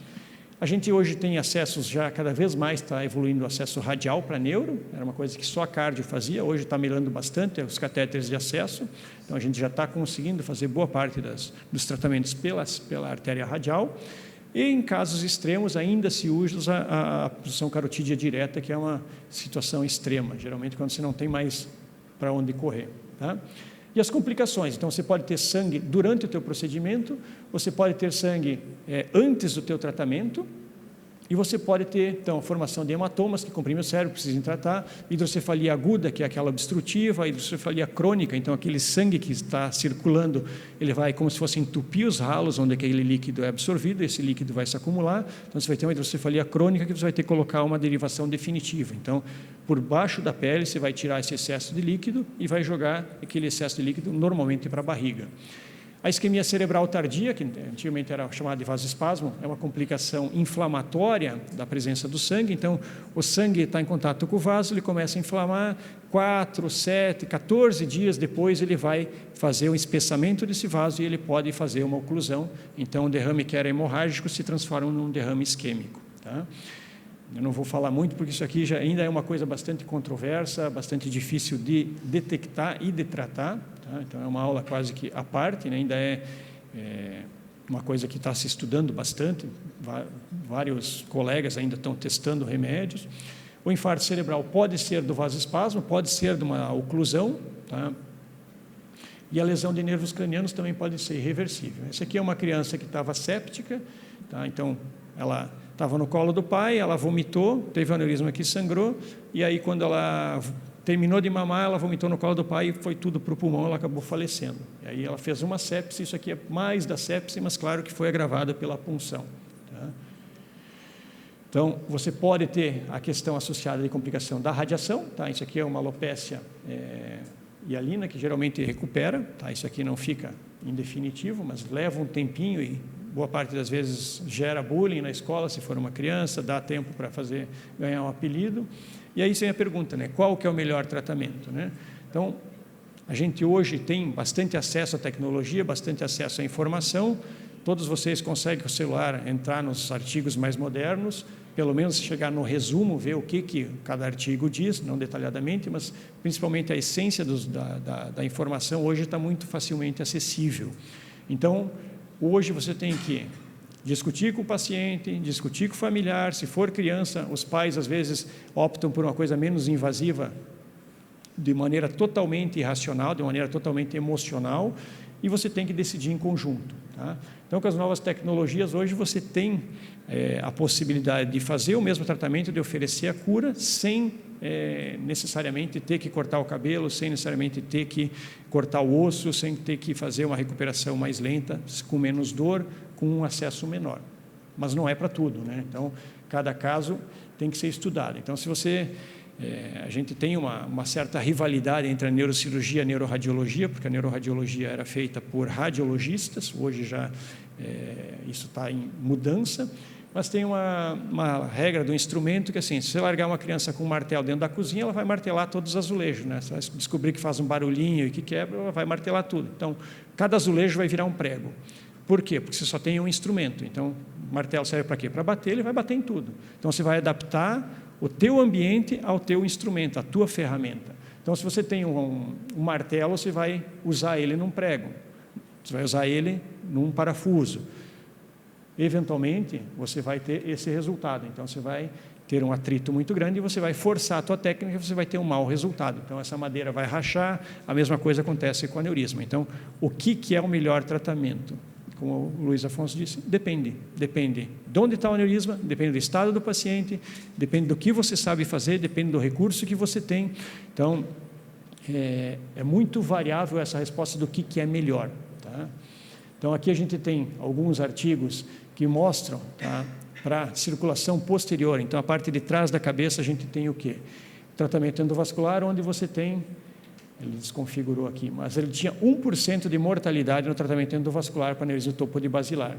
A gente hoje tem acessos, já cada vez mais está evoluindo o acesso radial para neuro, era uma coisa que só a cardio fazia, hoje está melhorando bastante os catéteres de acesso, então a gente já está conseguindo fazer boa parte dos tratamentos pela artéria radial, e em casos extremos ainda se usa a punção carotídea direta, que é uma situação extrema, geralmente quando você não tem mais para onde correr. Tá? E as complicações, então você pode ter sangue durante o teu procedimento, você pode ter sangue antes do teu tratamento, e você pode ter, então, a formação de hematomas que comprimem o cérebro, precisam tratar, hidrocefalia aguda, que é aquela obstrutiva, a hidrocefalia crônica, então aquele sangue que está circulando, ele vai como se fosse entupir os ralos onde aquele líquido é absorvido, esse líquido vai se acumular, então você vai ter uma hidrocefalia crônica que você vai ter que colocar uma derivação definitiva. Então, por baixo da pele, você vai tirar esse excesso de líquido e vai jogar aquele excesso de líquido normalmente para a barriga. A isquemia cerebral tardia, que antigamente era chamada de vasoespasmo, é uma complicação inflamatória da presença do sangue. Então, o sangue está em contato com o vaso, ele começa a inflamar, 4, 7, 14 dias depois ele vai fazer o espessamento desse vaso e ele pode fazer uma oclusão. Então, o derrame que era hemorrágico se transforma num derrame isquêmico. Tá? Eu não vou falar muito, porque isso aqui já ainda é uma coisa bastante controversa, bastante difícil de detectar e de tratar. Tá? Então, é uma aula quase que à parte, né? Ainda é uma coisa que está se estudando bastante, vários colegas ainda estão testando remédios. O infarto cerebral pode ser do vasoespasmo, pode ser de uma oclusão, tá? E a lesão de nervos cranianos também pode ser irreversível. Essa aqui é uma criança que estava séptica, tá? Então, ela estava no colo do pai, ela vomitou, teve um aneurisma que sangrou, e aí quando ela terminou de mamar, ela vomitou no colo do pai e foi tudo para o pulmão, ela acabou falecendo. E aí ela fez uma sepse, isso aqui é mais da sepse, mas claro que foi agravada pela punção. Tá? Então, você pode ter a questão associada de complicação da radiação, tá? Isso aqui é uma alopécia hialina, que geralmente recupera, tá? Isso aqui não fica em definitivo, mas leva um tempinho e boa parte das vezes gera bullying na escola, se for uma criança, dá tempo para ganhar um apelido. E aí vem a pergunta, né? Qual que é o melhor tratamento, né? Então, a gente hoje tem bastante acesso à tecnologia, bastante acesso à informação. Todos vocês conseguem com o celular entrar nos artigos mais modernos, pelo menos chegar no resumo, ver o que cada artigo diz, não detalhadamente, mas principalmente a essência da informação hoje está muito facilmente acessível. Então, hoje você tem que discutir com o paciente, discutir com o familiar. Se for criança, os pais às vezes optam por uma coisa menos invasiva, de maneira totalmente irracional, de maneira totalmente emocional, e você tem que decidir em conjunto. Tá? Então, com as novas tecnologias, hoje você tem a possibilidade de fazer o mesmo tratamento, de oferecer a cura, sem necessariamente ter que cortar o cabelo, sem necessariamente ter que cortar o osso, sem ter que fazer uma recuperação mais lenta, com menos dor, com um acesso menor. Mas não é para tudo, né? Então, cada caso tem que ser estudado. Então, se você... a gente tem uma certa rivalidade entre a neurocirurgia e a neuroradiologia, porque a neuroradiologia era feita por radiologistas, hoje já isso está em mudança, mas tem uma regra do instrumento que, assim, se você largar uma criança com um martelo dentro da cozinha, ela vai martelar todos os azulejos, né? Você vai descobrir que faz um barulhinho e que quebra, ela vai martelar tudo. Então, cada azulejo vai virar um prego. Por quê? Porque você só tem um instrumento. Então, o martelo serve para quê? Para bater, ele vai bater em tudo. Então, você vai adaptar o teu ambiente ao teu instrumento, à tua ferramenta. Então, se você tem um martelo, você vai usar ele num prego, você vai usar ele num parafuso. Eventualmente, você vai ter esse resultado. Então, você vai ter um atrito muito grande e você vai forçar a tua técnica e você vai ter um mau resultado. Então, essa madeira vai rachar, a mesma coisa acontece com o aneurisma. Então, o que é o melhor tratamento? Como o Luiz Afonso disse, depende de onde está o aneurisma, depende do estado do paciente, depende do que você sabe fazer, depende do recurso que você tem. Então, é muito variável essa resposta do que é melhor. Tá? Então, aqui a gente tem alguns artigos que mostram, tá, para circulação posterior. Então, a parte de trás da cabeça a gente tem o quê? Tratamento endovascular, onde você tem... Ele desconfigurou aqui, mas ele tinha 1% de mortalidade no tratamento endovascular para aneurisma topo de basilar.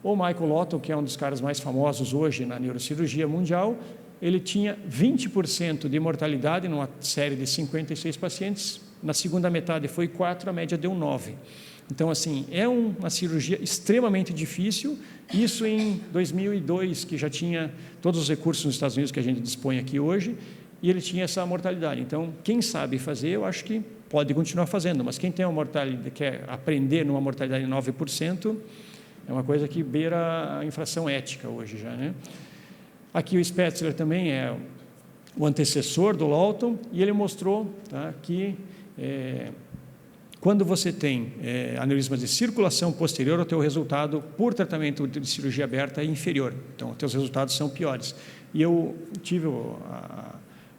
O Michael Lawton, que é um dos caras mais famosos hoje na neurocirurgia mundial, ele tinha 20% de mortalidade numa série de 56 pacientes, na segunda metade foi 4, a média deu 9. Então, assim, é uma cirurgia extremamente difícil, isso em 2002, que já tinha todos os recursos nos Estados Unidos que a gente dispõe aqui hoje, e ele tinha essa mortalidade. Então, quem sabe fazer, eu acho que pode continuar fazendo, mas quem tem uma mortalidade, quer aprender numa mortalidade de 9%, é uma coisa que beira a infração ética hoje já, né? Aqui o Spetzler também é o antecessor do Lawton, e ele mostrou, tá, que quando você tem aneurismas de circulação posterior, o teu resultado por tratamento de cirurgia aberta é inferior. Então, os teus resultados são piores. E eu tive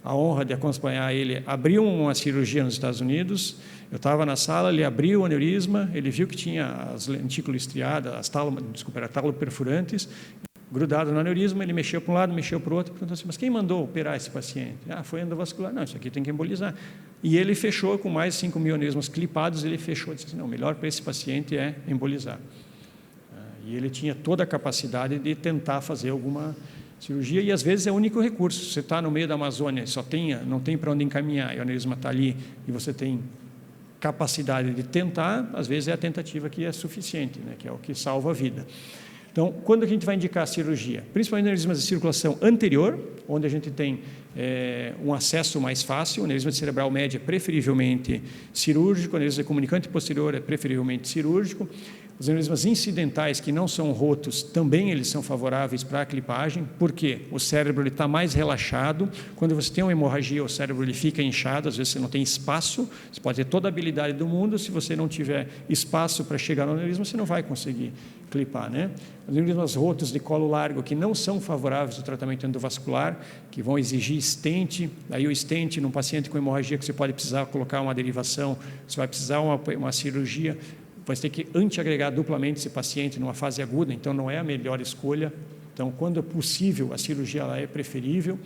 a honra de acompanhar ele. Abriu uma cirurgia nos Estados Unidos, eu estava na sala, ele abriu o aneurisma, ele viu que tinha as lentículas estriadas, taloperfurantes, grudado no aneurisma, ele mexeu para um lado, mexeu para o outro, perguntou assim, mas quem mandou operar esse paciente? Ah, foi endovascular. Não, isso aqui tem que embolizar. E ele fechou com mais de 5 mil aneurismas clipados, ele fechou e disse assim, não, o melhor para esse paciente é embolizar. E ele tinha toda a capacidade de tentar fazer alguma cirurgia, e às vezes é o único recurso. Você está no meio da Amazônia, não tem para onde encaminhar, e o aneurisma está ali, e você tem capacidade de tentar, às vezes é a tentativa que é suficiente, né, que é o que salva a vida. Então, quando a gente vai indicar a cirurgia? Principalmente aneurismas de circulação anterior, onde a gente tem um acesso mais fácil. O aneurisma cerebral médio é preferivelmente cirúrgico, o aneurisma comunicante posterior é preferivelmente cirúrgico. Os aneurismas incidentais, que não são rotos, também eles são favoráveis para a clipagem, porque o cérebro está mais relaxado. Quando você tem uma hemorragia, o cérebro ele fica inchado, às vezes você não tem espaço, você pode ter toda a habilidade do mundo, se você não tiver espaço para chegar no aneurisma, você não vai conseguir clipar, né? Os aneurismas rotos de colo largo, que não são favoráveis ao tratamento endovascular, que vão exigir stent, aí o stent num paciente com hemorragia que você pode precisar colocar uma derivação, você vai precisar uma cirurgia, vai ter que antiagregar duplamente esse paciente numa fase aguda, então não é a melhor escolha. Então, quando é possível, a cirurgia ela é preferível.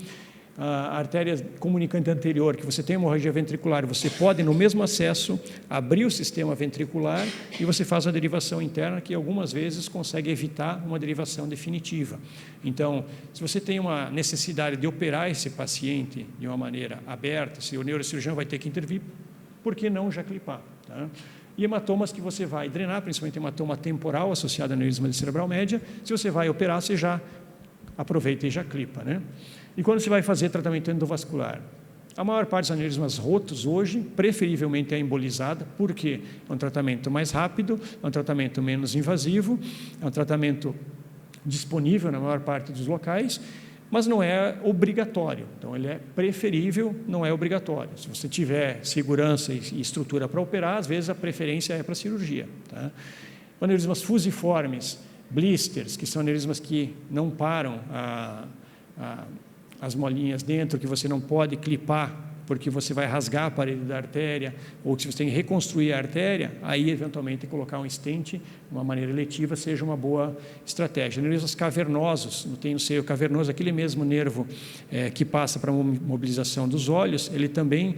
A artéria comunicante anterior, que você tem hemorragia ventricular, você pode, no mesmo acesso, abrir o sistema ventricular e você faz a derivação interna, que algumas vezes consegue evitar uma derivação definitiva. Então, se você tem uma necessidade de operar esse paciente de uma maneira aberta, se o neurocirurgião vai ter que intervir, por que não já clipar? Tá? E hematomas que você vai drenar, principalmente hematoma temporal associado a aneurisma cerebral média, se você vai operar, você já aproveita e já clipa, né? E quando você vai fazer tratamento endovascular? A maior parte dos aneurismas rotos hoje, preferivelmente é embolizada, porque é um tratamento mais rápido, é um tratamento menos invasivo, é um tratamento disponível na maior parte dos locais, mas não é obrigatório. Então, ele é preferível, não é obrigatório. Se você tiver segurança e estrutura para operar, às vezes a preferência é para a cirurgia. Tá? Aneurismas fusiformes, blisters, que são aneurismas que não param as molinhas dentro, que você não pode clipar, porque você vai rasgar a parede da artéria, ou que se você tem que reconstruir a artéria, aí eventualmente colocar um stent, de uma maneira eletiva, seja uma boa estratégia. Aneurismas cavernosos, não tem o seio cavernoso, aquele mesmo nervo que passa para a mobilização dos olhos, ele também,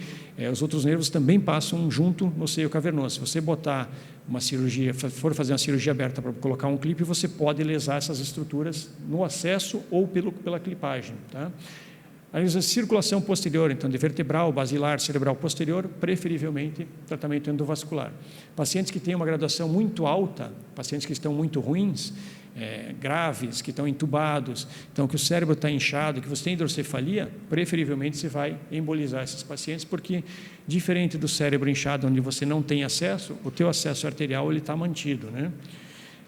os outros nervos também passam junto no seio cavernoso. Se você botar uma cirurgia, for fazer uma cirurgia aberta para colocar um clipe, você pode lesar essas estruturas no acesso ou pela clipagem, tá? Aneurisma de circulação posterior, então de vertebral, basilar, cerebral posterior, preferivelmente tratamento endovascular. Pacientes que têm uma graduação muito alta, pacientes que estão muito ruins, graves, que estão entubados, então que o cérebro está inchado, que você tem hidrocefalia, preferivelmente você vai embolizar esses pacientes, porque diferente do cérebro inchado, onde você não tem acesso, o teu acesso arterial ele está mantido, né?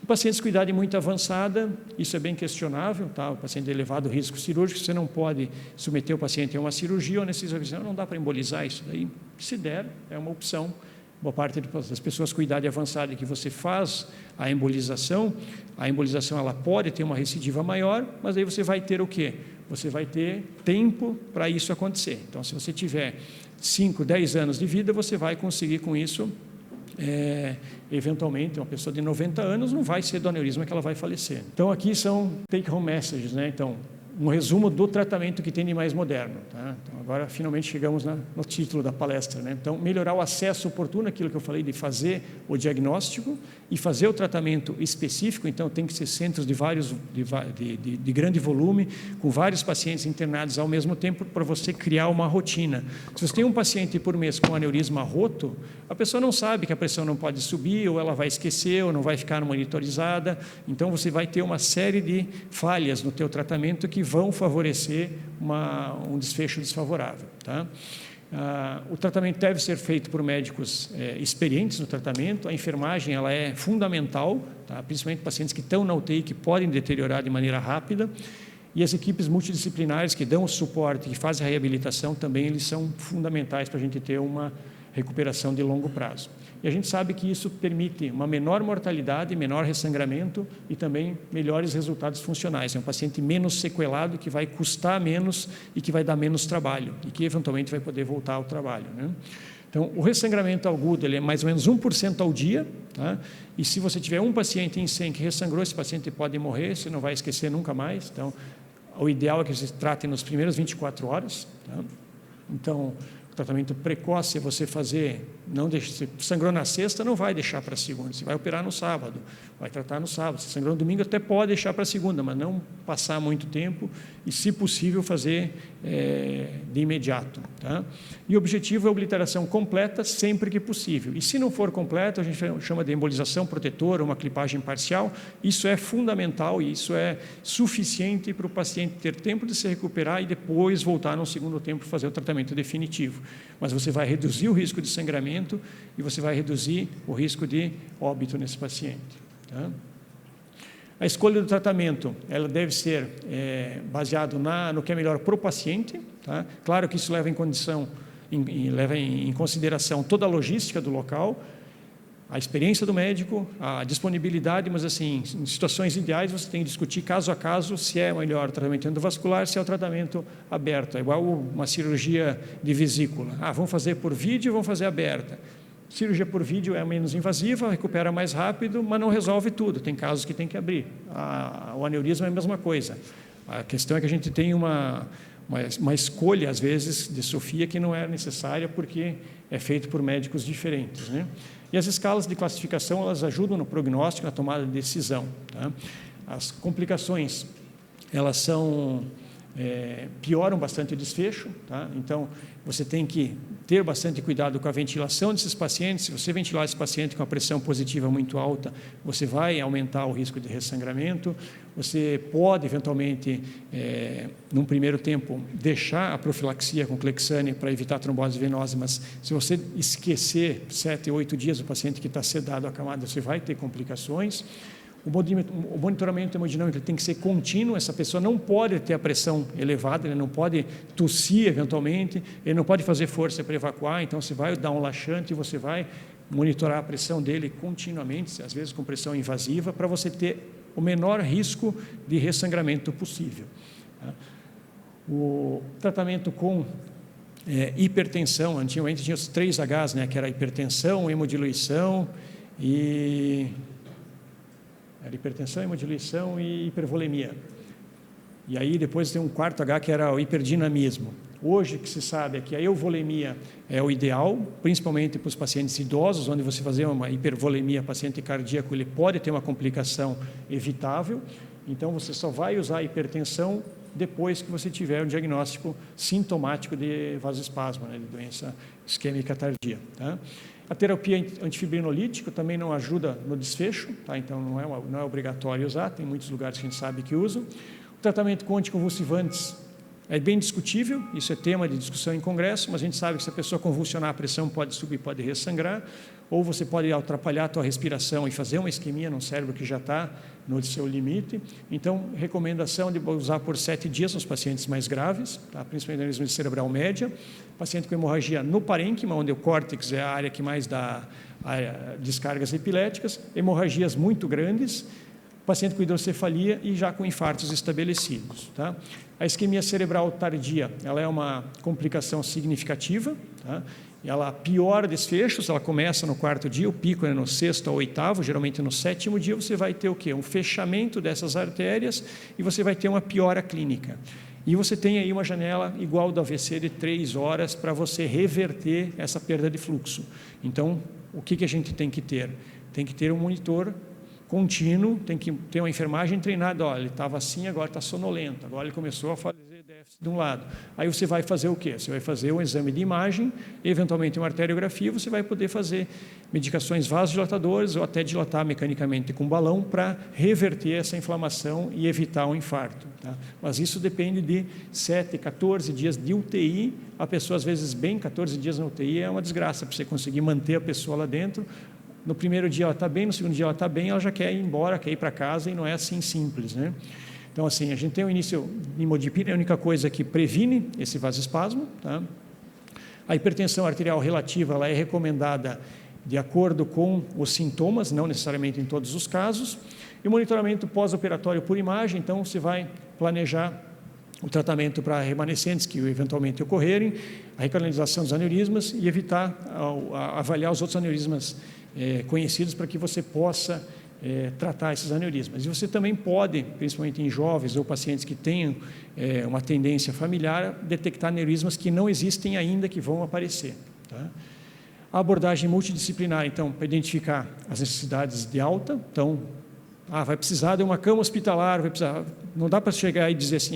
Pacientes com idade muito avançada, isso é bem questionável, tá? O paciente de elevado risco cirúrgico, você não pode submeter o paciente a uma cirurgia ou anestesia, não dá para embolizar isso daí. Se der, é uma opção. Boa parte das pessoas com idade avançada que você faz a embolização ela pode ter uma recidiva maior, mas aí você vai ter o quê? Você vai ter tempo para isso acontecer. Então, se você tiver 5, 10 anos de vida, você vai conseguir com isso. Eventualmente, uma pessoa de 90 anos não vai ser do aneurisma que ela vai falecer. Então, aqui são take-home messages, né? Então, um resumo do tratamento que tem de mais moderno. Tá? Então, agora, finalmente, chegamos no título da palestra, né? Então, melhorar o acesso oportuno, aquilo que eu falei de fazer o diagnóstico e fazer o tratamento específico. Então, tem que ser centros de grande volume, com vários pacientes internados ao mesmo tempo, para você criar uma rotina. Se você tem um paciente por mês com aneurisma roto, a pessoa não sabe que a pressão não pode subir, ou ela vai esquecer, ou não vai ficar monitorizada. Então, você vai ter uma série de falhas no teu tratamento que vão favorecer um desfecho desfavorável. Tá? O tratamento deve ser feito por médicos experientes no tratamento. A enfermagem ela é fundamental, tá? Principalmente pacientes que estão na UTI, que podem deteriorar de maneira rápida. E as equipes multidisciplinares que dão o suporte, que fazem a reabilitação, também eles são fundamentais para a gente ter uma recuperação de longo prazo. E a gente sabe que isso permite uma menor mortalidade, menor ressangramento e também melhores resultados funcionais. É um paciente menos sequelado, que vai custar menos e que vai dar menos trabalho e que eventualmente vai poder voltar ao trabalho, né? Então, o ressangramento agudo ele é mais ou menos 1% ao dia, tá? E se você tiver um paciente em 100 que ressangrou, esse paciente pode morrer, você não vai esquecer nunca mais. Então, o ideal é que você trate nos primeiros 24 horas. Tá? Então, o tratamento precoce é você fazer Não deixa, se sangrou na sexta, não vai deixar para a segunda. Você vai operar no sábado, vai tratar no sábado. Se sangrou no domingo, até pode deixar para a segunda, mas não passar muito tempo e, se possível, fazer de imediato. Tá? E o objetivo é a obliteração completa sempre que possível. E se não for completa, a gente chama de embolização protetora, uma clipagem parcial. Isso é fundamental e isso é suficiente para o paciente ter tempo de se recuperar e depois voltar no segundo tempo fazer o tratamento definitivo. Mas você vai reduzir o risco de sangramento e você vai reduzir o risco de óbito nesse paciente. Tá? A escolha do tratamento, ela deve ser baseado no que é melhor para o paciente. Tá? Claro que isso leva em consideração toda a logística do local, a experiência do médico, a disponibilidade, mas assim, em situações ideais você tem que discutir caso a caso se é melhor o tratamento endovascular, se é o tratamento aberto. É igual uma cirurgia de vesícula. Vamos fazer por vídeo, vamos fazer aberta. Cirurgia por vídeo é menos invasiva, recupera mais rápido, mas não resolve tudo. Tem casos que tem que abrir. O aneurisma é a mesma coisa. A questão é que a gente tem uma escolha, às vezes, de Sofia que não é necessária porque é feito por médicos diferentes, né? E as escalas de classificação, elas ajudam no prognóstico, na tomada de decisão. Tá? As complicações, elas pioram bastante o desfecho. Tá? Então, você tem que ter bastante cuidado com a ventilação desses pacientes. Se você ventilar esse paciente com a pressão positiva muito alta, você vai aumentar o risco de ressangramento. Você pode, eventualmente, num primeiro tempo, deixar a profilaxia com Clexane para evitar trombose venosa, mas se você esquecer 7, 8 dias o paciente que está sedado, acamado, você vai ter complicações. O monitoramento hemodinâmico tem que ser contínuo, essa pessoa não pode ter a pressão elevada, ele não pode tossir eventualmente, ele não pode fazer força para evacuar, então você vai dar um laxante e você vai monitorar a pressão dele continuamente, às vezes com pressão invasiva, para você ter o menor risco de ressangramento possível. O tratamento com hipertensão, antigamente tinha os 3 Hs, né, que era hipertensão, hemodiluição e... Era hipertensão, hemodiluição e hipervolemia. E aí depois tem um 4º H que era o hiperdinamismo. Hoje o que se sabe é que a euvolemia é o ideal, principalmente para os pacientes idosos, onde você fazer uma hipervolemia, paciente cardíaco, ele pode ter uma complicação evitável. Então você só vai usar a hipertensão depois que você tiver um diagnóstico sintomático de vasoespasmo, né, de doença isquêmica tardia. Tá? A terapia antifibrinolítica também não ajuda no desfecho, tá? Então não é obrigatório usar, tem muitos lugares que a gente sabe que usam. O tratamento com anticonvulsivantes é bem discutível, isso é tema de discussão em congresso, mas a gente sabe que se a pessoa convulsionar, a pressão pode subir, pode ressangrar, ou você pode atrapalhar a tua respiração e fazer uma isquemia no cérebro que já está no seu limite. Então, recomendação de usar por 7 dias nos pacientes mais graves, tá? Principalmente aneurisma cerebral média, paciente com hemorragia no parênquima, onde o córtex é a área que mais dá descargas epiléticas, hemorragias muito grandes, paciente com hidrocefalia e já com infartos estabelecidos. Tá? A isquemia cerebral tardia, ela é uma complicação significativa, tá? Ela piora desfechos, ela começa no 4º dia, o pico é no 6º ou 8º, geralmente no 7º dia você vai ter o quê? Um fechamento dessas artérias e você vai ter uma piora clínica. E você tem aí uma janela igual do AVC de 3 horas para você reverter essa perda de fluxo. Então, o que a gente tem que ter? Tem que ter um monitor contínuo, tem que ter uma enfermagem treinada. Olha, ele estava assim, agora está sonolento, agora ele começou a fazer déficit de um lado. Aí você vai fazer o quê? Você vai fazer um exame de imagem, eventualmente uma arteriografia, você vai poder fazer medicações vasodilatadoras ou até dilatar mecanicamente com balão para reverter essa inflamação e evitar um infarto. Tá? Mas isso depende de 7, 14 dias de UTI. A pessoa, às vezes, bem 14 dias na UTI é uma desgraça para você conseguir manter a pessoa lá dentro. No primeiro dia ela está bem, no segundo dia ela está bem, ela já quer ir embora, quer ir para casa e não é assim simples, né? Então, assim, a gente tem o início de imodipina, é a única coisa que previne esse vasoespasmo, tá? A hipertensão arterial relativa, ela é recomendada de acordo com os sintomas, não necessariamente em todos os casos. E o monitoramento pós-operatório por imagem, então você vai planejar o tratamento para remanescentes que eventualmente ocorrerem, a recanalização dos aneurismas e evitar avaliar os outros aneurismas conhecidos para que você possa tratar esses aneurismas. E você também pode, principalmente em jovens ou pacientes que tenham uma tendência familiar, detectar aneurismas que não existem ainda, que vão aparecer. Tá? A abordagem multidisciplinar, então, para identificar as necessidades de alta. Então, vai precisar de uma cama hospitalar, não dá para chegar e dizer assim,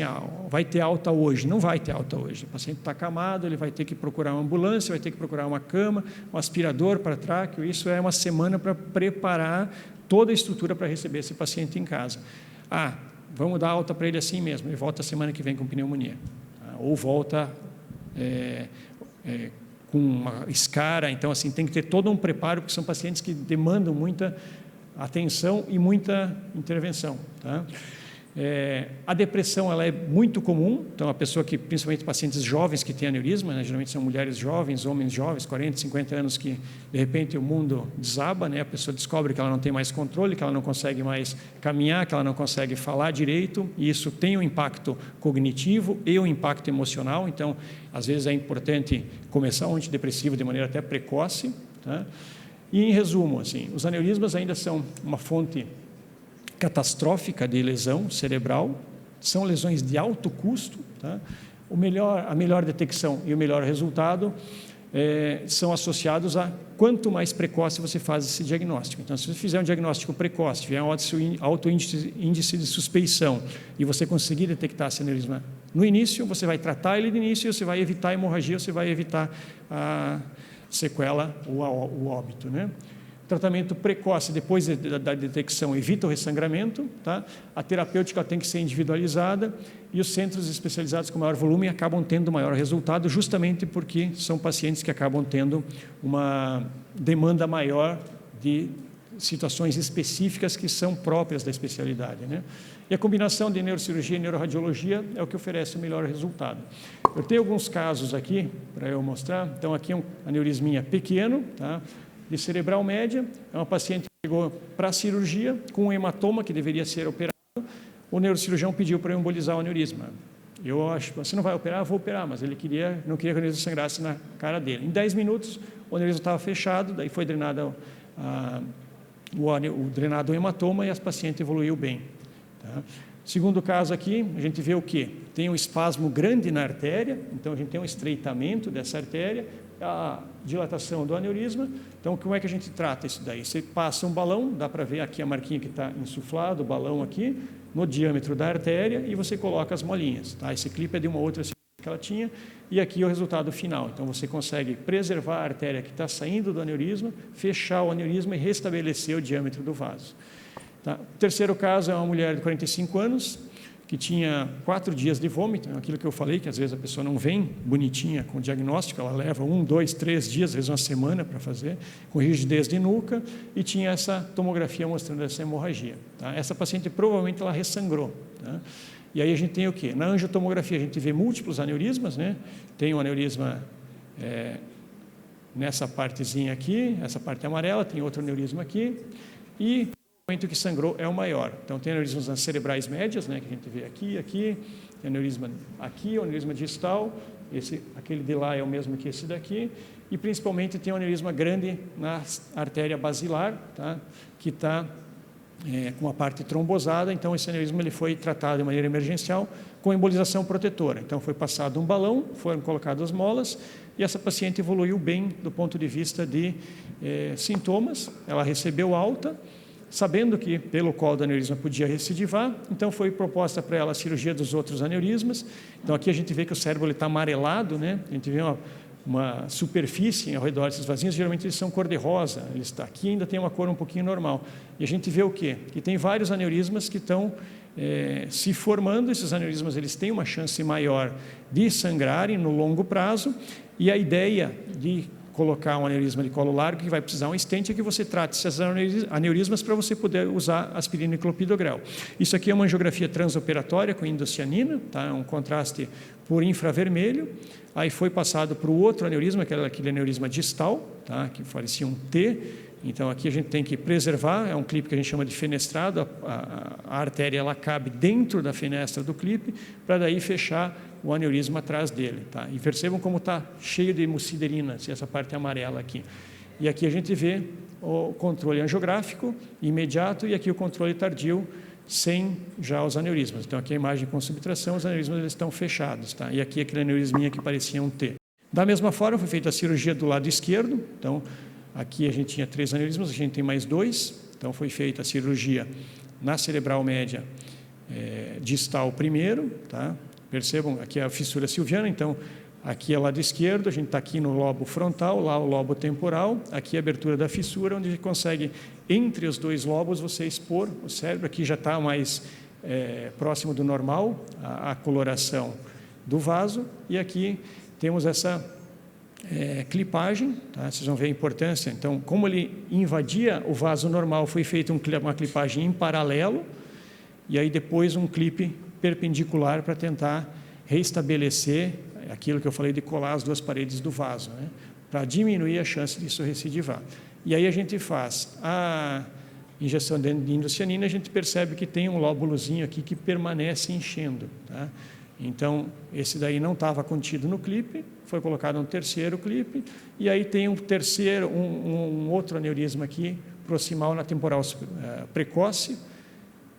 vai ter alta hoje. Não vai ter alta hoje. O paciente está acamado, ele vai ter que procurar uma ambulância, vai ter que procurar uma cama, um aspirador para tráqueo. Isso é uma semana para preparar toda a estrutura para receber esse paciente em casa. Vamos dar alta para ele assim mesmo, ele volta a semana que vem com pneumonia. Ou volta com uma escara. Então, assim, tem que ter todo um preparo, porque são pacientes que demandam muita atenção e muita intervenção. Tá? A depressão, ela é muito comum. Então, a pessoa que, principalmente pacientes jovens que têm aneurisma, né, geralmente são mulheres jovens, homens jovens, 40, 50 anos, que de repente o mundo desaba, né, a pessoa descobre que ela não tem mais controle, que ela não consegue mais caminhar, que ela não consegue falar direito, e isso tem um impacto cognitivo e um impacto emocional. Então, às vezes é importante começar um antidepressivo de maneira até precoce. Tá? E, em resumo, assim, os aneurismas ainda são uma fonte catastrófica de lesão cerebral, são lesões de alto custo. Tá? A melhor detecção e o melhor resultado são associados a quanto mais precoce você faz esse diagnóstico. Então, se você fizer um diagnóstico precoce, tiver um alto índice de suspeição e você conseguir detectar esse aneurisma no início, você vai tratar ele no início, você vai evitar a hemorragia, você vai evitar a sequela ou o óbito, né? Tratamento precoce, depois da detecção, evita o ressangramento. Tá? A terapêutica tem que ser individualizada e os centros especializados com maior volume acabam tendo maior resultado, justamente porque são pacientes que acabam tendo uma demanda maior de situações específicas que são próprias da especialidade, né? E a combinação de neurocirurgia e neuroradiologia é o que oferece o melhor resultado. Eu tenho alguns casos aqui para eu mostrar. Então, aqui é um aneurisminha pequeno, tá? De cerebral média. É uma paciente que chegou para a cirurgia com um hematoma que deveria ser operado. O neurocirurgião pediu para eu embolizar o aneurisma. Eu acho, você não vai operar? Eu vou operar, mas ele não queria que o aneurisma sangrasse na cara dele. Em 10 minutos, o aneurisma estava fechado, daí foi drenado o hematoma e a paciente evoluiu bem. Tá? Segundo caso aqui, a gente vê o quê? Tem um espasmo grande na artéria, então a gente tem um estreitamento dessa artéria, a dilatação do aneurisma. Então, como é que a gente trata isso daí? Você passa um balão, dá para ver aqui a marquinha que está insuflado, o balão aqui, no diâmetro da artéria, e você coloca as molinhas. Tá? Esse clipe é de uma outra cirurgia que ela tinha, e aqui é o resultado final. Então, você consegue preservar a artéria que está saindo do aneurisma, fechar o aneurisma e restabelecer o diâmetro do vaso. Tá? O terceiro caso é uma mulher de 45 anos, que tinha 4 dias de vômito, aquilo que eu falei, que às vezes a pessoa não vem bonitinha com o diagnóstico, ela leva 1, 2, 3 dias, às vezes uma semana para fazer, com rigidez de nuca, e tinha essa tomografia mostrando essa hemorragia. Tá? Essa paciente provavelmente ela ressangrou. Tá? E aí a gente tem o quê? Na angiotomografia a gente vê múltiplos aneurismas, né? Tem um aneurisma nessa partezinha aqui, essa parte amarela, tem outro aneurisma aqui, e o momento que sangrou é o maior. Então, tem aneurismas nas cerebrais médias, né, que a gente vê aqui, tem aneurisma aqui, o aneurisma distal, aquele de lá é o mesmo que esse daqui, e principalmente tem um aneurisma grande na artéria basilar, tá, que está com a parte trombosada. Então, esse aneurisma ele foi tratado de maneira emergencial com embolização protetora. Então, foi passado um balão, foram colocadas molas, e essa paciente evoluiu bem do ponto de vista de sintomas. Ela recebeu alta, sabendo que pelo colo do aneurisma podia recidivar, então foi proposta para ela a cirurgia dos outros aneurismas. Então aqui a gente vê que o cérebro está amarelado, né? A gente vê uma superfície ao redor desses vasinhos, geralmente eles são cor-de-rosa, aqui ainda tem uma cor um pouquinho normal. E a gente vê o quê? Que tem vários aneurismas que estão se formando. Esses aneurismas eles têm uma chance maior de sangrarem no longo prazo, e a ideia de colocar um aneurisma de colo largo que vai precisar um stent, é que você trate esses aneurismas para você poder usar aspirina e clopidogrel. Isso aqui é uma angiografia transoperatória com indocianina, tá? Um contraste por infravermelho. Aí foi passado para o outro aneurisma, que era aquele aneurisma distal, tá? Que parecia um T. Então aqui a gente tem que preservar, é um clipe que a gente chama de fenestrado, a artéria ela cabe dentro da fenestra do clipe, para daí fechar o aneurisma atrás dele. Tá? E percebam como está cheio de muciderina, essa parte amarela aqui. E aqui a gente vê o controle angiográfico imediato, e aqui o controle tardio, sem já os aneurismas. Então aqui a imagem com subtração, os aneurismas eles estão fechados. Tá? E aqui aquele aneurisminha que parecia um T. Da mesma forma, foi feita a cirurgia do lado esquerdo. Então, aqui a gente tinha 3 aneurismas, a gente tem mais 2. Então, foi feita a cirurgia na cerebral média distal primeiro. Tá? Percebam, aqui é a fissura silviana. Então, aqui é o lado esquerdo, a gente está aqui no lobo frontal, lá o lobo temporal. Aqui é a abertura da fissura, onde a gente consegue, entre os 2 lobos, você expor o cérebro. Aqui já está mais próximo do normal, a coloração do vaso. E aqui temos essa clipagem, tá? Vocês vão ver a importância. Então, como ele invadia o vaso normal, foi feita uma clipagem em paralelo, e aí depois um clipe perpendicular para tentar restabelecer aquilo que eu falei de colar as 2 paredes do vaso, né? Para diminuir a chance disso recidivar. E aí a gente faz a injeção de indocianina, a gente percebe que tem um lóbulozinho aqui que permanece enchendo, tá? Então, esse daí não estava contido no clipe, foi colocado um terceiro clipe, e aí tem um outro aneurisma aqui, proximal na temporal precoce,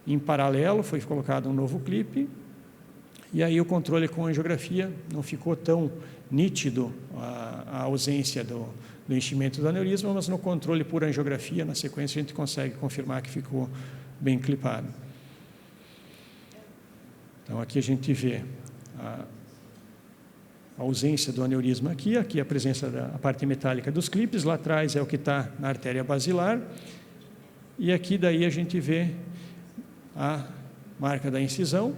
em paralelo, foi colocado um novo clipe, e aí o controle com angiografia não ficou tão nítido a ausência do enchimento do aneurisma, mas no controle por angiografia, na sequência, a gente consegue confirmar que ficou bem clipado. Então, aqui a gente vê a ausência do aneurisma aqui a presença da parte metálica dos clipes, lá atrás é o que está na artéria basilar, e aqui daí a gente vê a marca da incisão,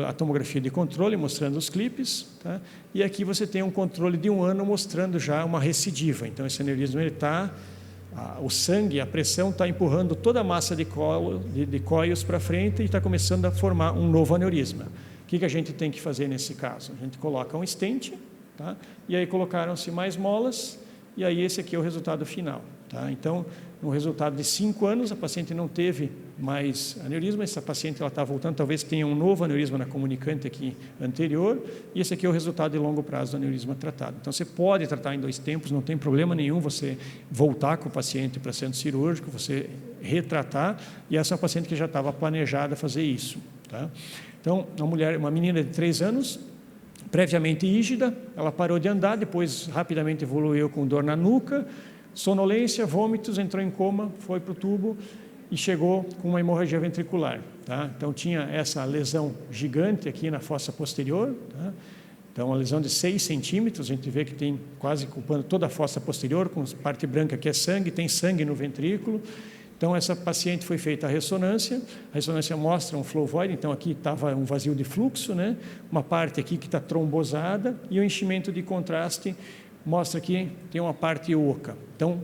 a tomografia de controle mostrando os clipes, tá? E aqui você tem um controle de 1 ano mostrando já uma recidiva. Então, esse aneurisma, ele está... o sangue, a pressão está empurrando toda a massa de cóios para frente e está começando a formar um novo aneurisma. O que a gente tem que fazer nesse caso? A gente coloca um stent, tá? E aí colocaram-se mais molas, e aí esse aqui é o resultado final. Tá? Então, no resultado de 5 anos, a paciente não teve mais aneurisma, essa paciente está voltando, talvez tenha um novo aneurisma na comunicante aqui anterior, e esse aqui é o resultado de longo prazo do aneurisma tratado. Então, você pode tratar em 2 tempos, não tem problema nenhum você voltar com o paciente para centro cirúrgico, você retratar, e essa é uma paciente que já estava planejada a fazer isso. Tá? Então, uma menina de 3 anos, previamente rígida, ela parou de andar, depois rapidamente evoluiu com dor na nuca, sonolência, vômitos, entrou em coma, foi para o tubo e chegou com uma hemorragia ventricular. Tá? Então, tinha essa lesão gigante aqui na fossa posterior. Tá? Então, uma lesão de 6 centímetros, a gente vê que tem quase ocupando toda a fossa posterior, com parte branca que é sangue, tem sangue no ventrículo. Então, essa paciente foi feita a ressonância mostra um flow void, então aqui estava um vazio de fluxo, né? Uma parte aqui que está trombosada, e o enchimento de contraste mostra que tem uma parte oca. Então,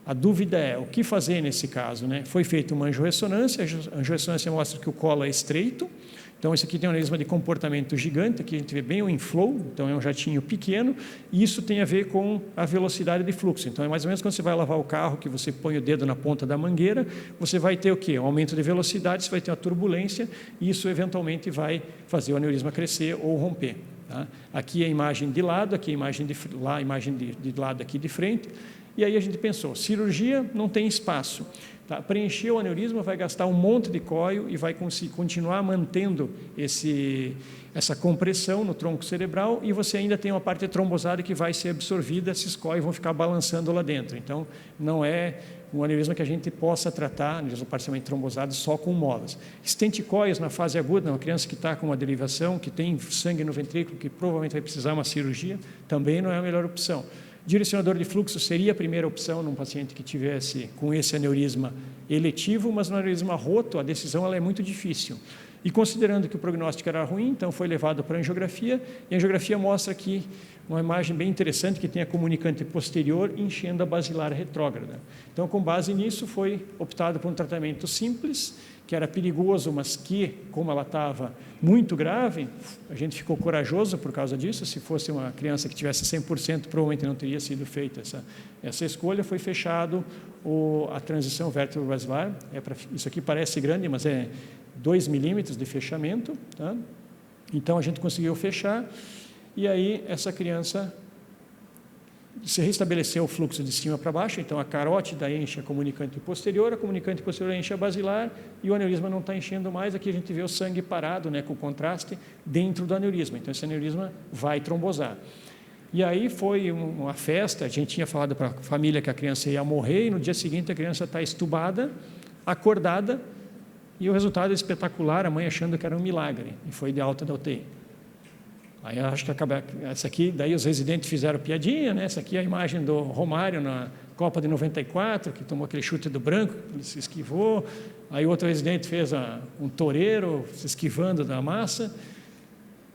a dúvida é, o que fazer nesse caso, né? Foi feita uma angiorressonância, a angiorressonância mostra que o colo é estreito, então esse aqui tem um aneurisma de comportamento gigante, aqui a gente vê bem o inflow, então é um jatinho pequeno, e isso tem a ver com a velocidade de fluxo. Então é mais ou menos quando você vai lavar o carro, que você põe o dedo na ponta da mangueira, você vai ter o quê? Um aumento de velocidade, você vai ter uma turbulência, e isso eventualmente vai fazer o aneurisma crescer ou romper. Tá? Aqui é a imagem de lado, aqui é a imagem de lá, a imagem de lado aqui de frente. E aí a gente pensou, cirurgia não tem espaço. Tá? Preencher o aneurisma vai gastar um monte de cóio e vai continuar mantendo essa compressão no tronco cerebral, e você ainda tem uma parte trombosada que vai ser absorvida, esses cóios vão ficar balançando lá dentro. Então, não é um aneurisma que a gente possa tratar, aneurisma parcialmente trombosado, só com molas. Stenticóios na fase aguda, uma criança que está com uma derivação, que tem sangue no ventrículo, que provavelmente vai precisar de uma cirurgia, também não é a melhor opção. Direcionador de fluxo seria a primeira opção num paciente que tivesse com esse aneurisma eletivo, mas no aneurisma roto a decisão ela é muito difícil. E considerando que o prognóstico era ruim, então foi levado para a angiografia, e a angiografia mostra aqui uma imagem bem interessante que tem a comunicante posterior enchendo a basilar retrógrada. Então, com base nisso, foi optado por um tratamento simples, que era perigoso, mas que, como ela estava muito grave, a gente ficou corajoso por causa disso. Se fosse uma criança que tivesse 100%, provavelmente não teria sido feita essa escolha. Foi fechado a transição vértebro-basilar. Isso aqui parece grande, mas é 2 milímetros de fechamento. Tá? Então, a gente conseguiu fechar, e aí essa criança se restabeleceu o fluxo de cima para baixo, então a carótida enche a comunicante posterior enche a basilar, e o aneurisma não está enchendo mais. Aqui a gente vê o sangue parado, né, com contraste dentro do aneurisma, então esse aneurisma vai trombosar. E aí foi uma festa, a gente tinha falado para a família que a criança ia morrer, e no dia seguinte a criança está estubada, acordada, e o resultado é espetacular, a mãe achando que era um milagre, e foi de alta da UTI. Aí eu acho que essa aqui, daí os residentes fizeram piadinha, né? Essa aqui é a imagem do Romário na Copa de 94, que tomou aquele chute do branco, ele se esquivou. Aí outro residente fez um toureiro se esquivando da massa.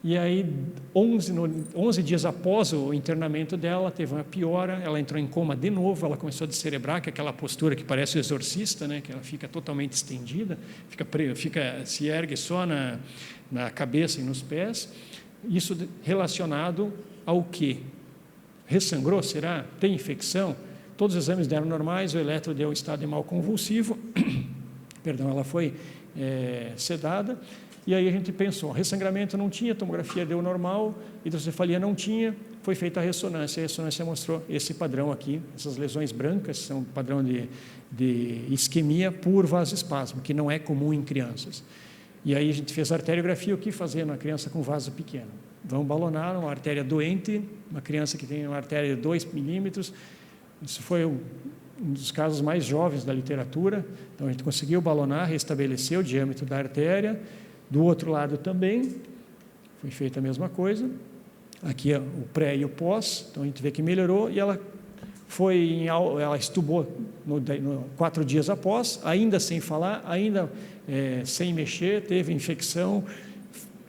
E aí, 11 dias após o internamento dela, teve uma piora, ela entrou em coma de novo, ela começou a descerebrar, que é aquela postura que parece o exorcista, né? Que ela fica totalmente estendida, se ergue só na cabeça e nos pés. Isso relacionado ao quê? Ressangrou, será? Tem infecção? Todos os exames deram normais, o eletro deu estado de mal convulsivo, perdão, ela foi sedada, e aí a gente pensou, ressangramento não tinha, tomografia deu normal, hidrocefalia não tinha, foi feita a ressonância mostrou esse padrão aqui, essas lesões brancas são padrão de isquemia por vasoespasmo, que não é comum em crianças. E aí a gente fez a arteriografia, o que fazer na criança com vaso pequeno? Vamos balonar uma artéria doente, uma criança que tem uma artéria de 2 milímetros, isso foi um dos casos mais jovens da literatura, então a gente conseguiu balonar, restabelecer o diâmetro da artéria, do outro lado também, foi feita a mesma coisa, aqui é o pré e o pós, então a gente vê que melhorou, e ela estubou 4 dias após, ainda sem falar, ainda sem mexer, teve infecção,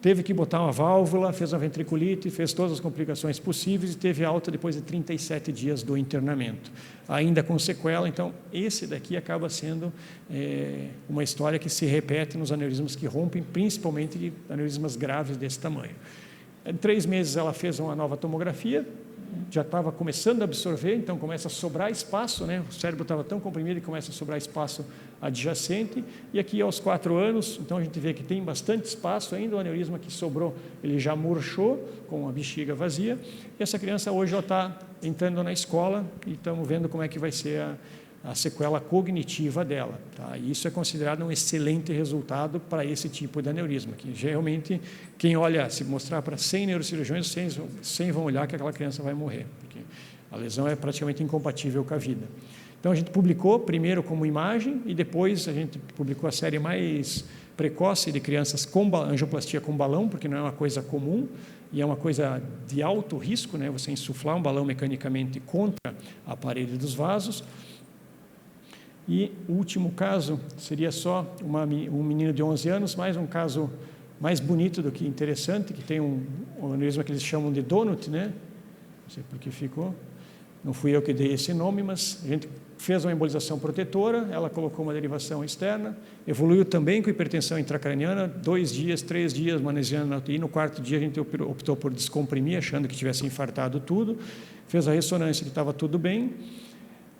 teve que botar uma válvula, fez uma ventriculite, fez todas as complicações possíveis e teve alta depois de 37 dias do internamento, ainda com sequela. Então, esse daqui acaba sendo uma história que se repete nos aneurismas que rompem, principalmente aneurismas graves desse tamanho. Em 3 meses ela fez uma nova tomografia, já estava começando a absorver, então começa a sobrar espaço, né? O cérebro estava tão comprimido que começa a sobrar espaço adjacente, e aqui aos 4 anos, então a gente vê que tem bastante espaço ainda, o aneurisma que sobrou, ele já murchou, com a bexiga vazia, e essa criança hoje ela está entrando na escola, e estamos vendo como é que vai ser a sequela cognitiva dela, tá? E isso é considerado um excelente resultado para esse tipo de aneurisma, que geralmente quem olha, se mostrar para 100 neurocirurgiões, 100 vão olhar que aquela criança vai morrer, porque a lesão é praticamente incompatível com a vida. Então a gente publicou primeiro como imagem e depois a gente publicou a série mais precoce de crianças com angioplastia com balão, porque não é uma coisa comum e é uma coisa de alto risco, né? Você insuflar um balão mecanicamente contra a parede dos vasos. E o último caso seria só um menino de 11 anos, mais um caso mais bonito do que interessante, que tem um aneurisma que eles chamam de donut, né? Não sei por que ficou, não fui eu que dei esse nome, mas a gente fez uma embolização protetora, ela colocou uma derivação externa, evoluiu também com hipertensão intracraniana, 2 dias, 3 dias maneseando na UTI, no 4º dia a gente optou por descomprimir, achando que tivesse infartado tudo, fez a ressonância que estava tudo bem.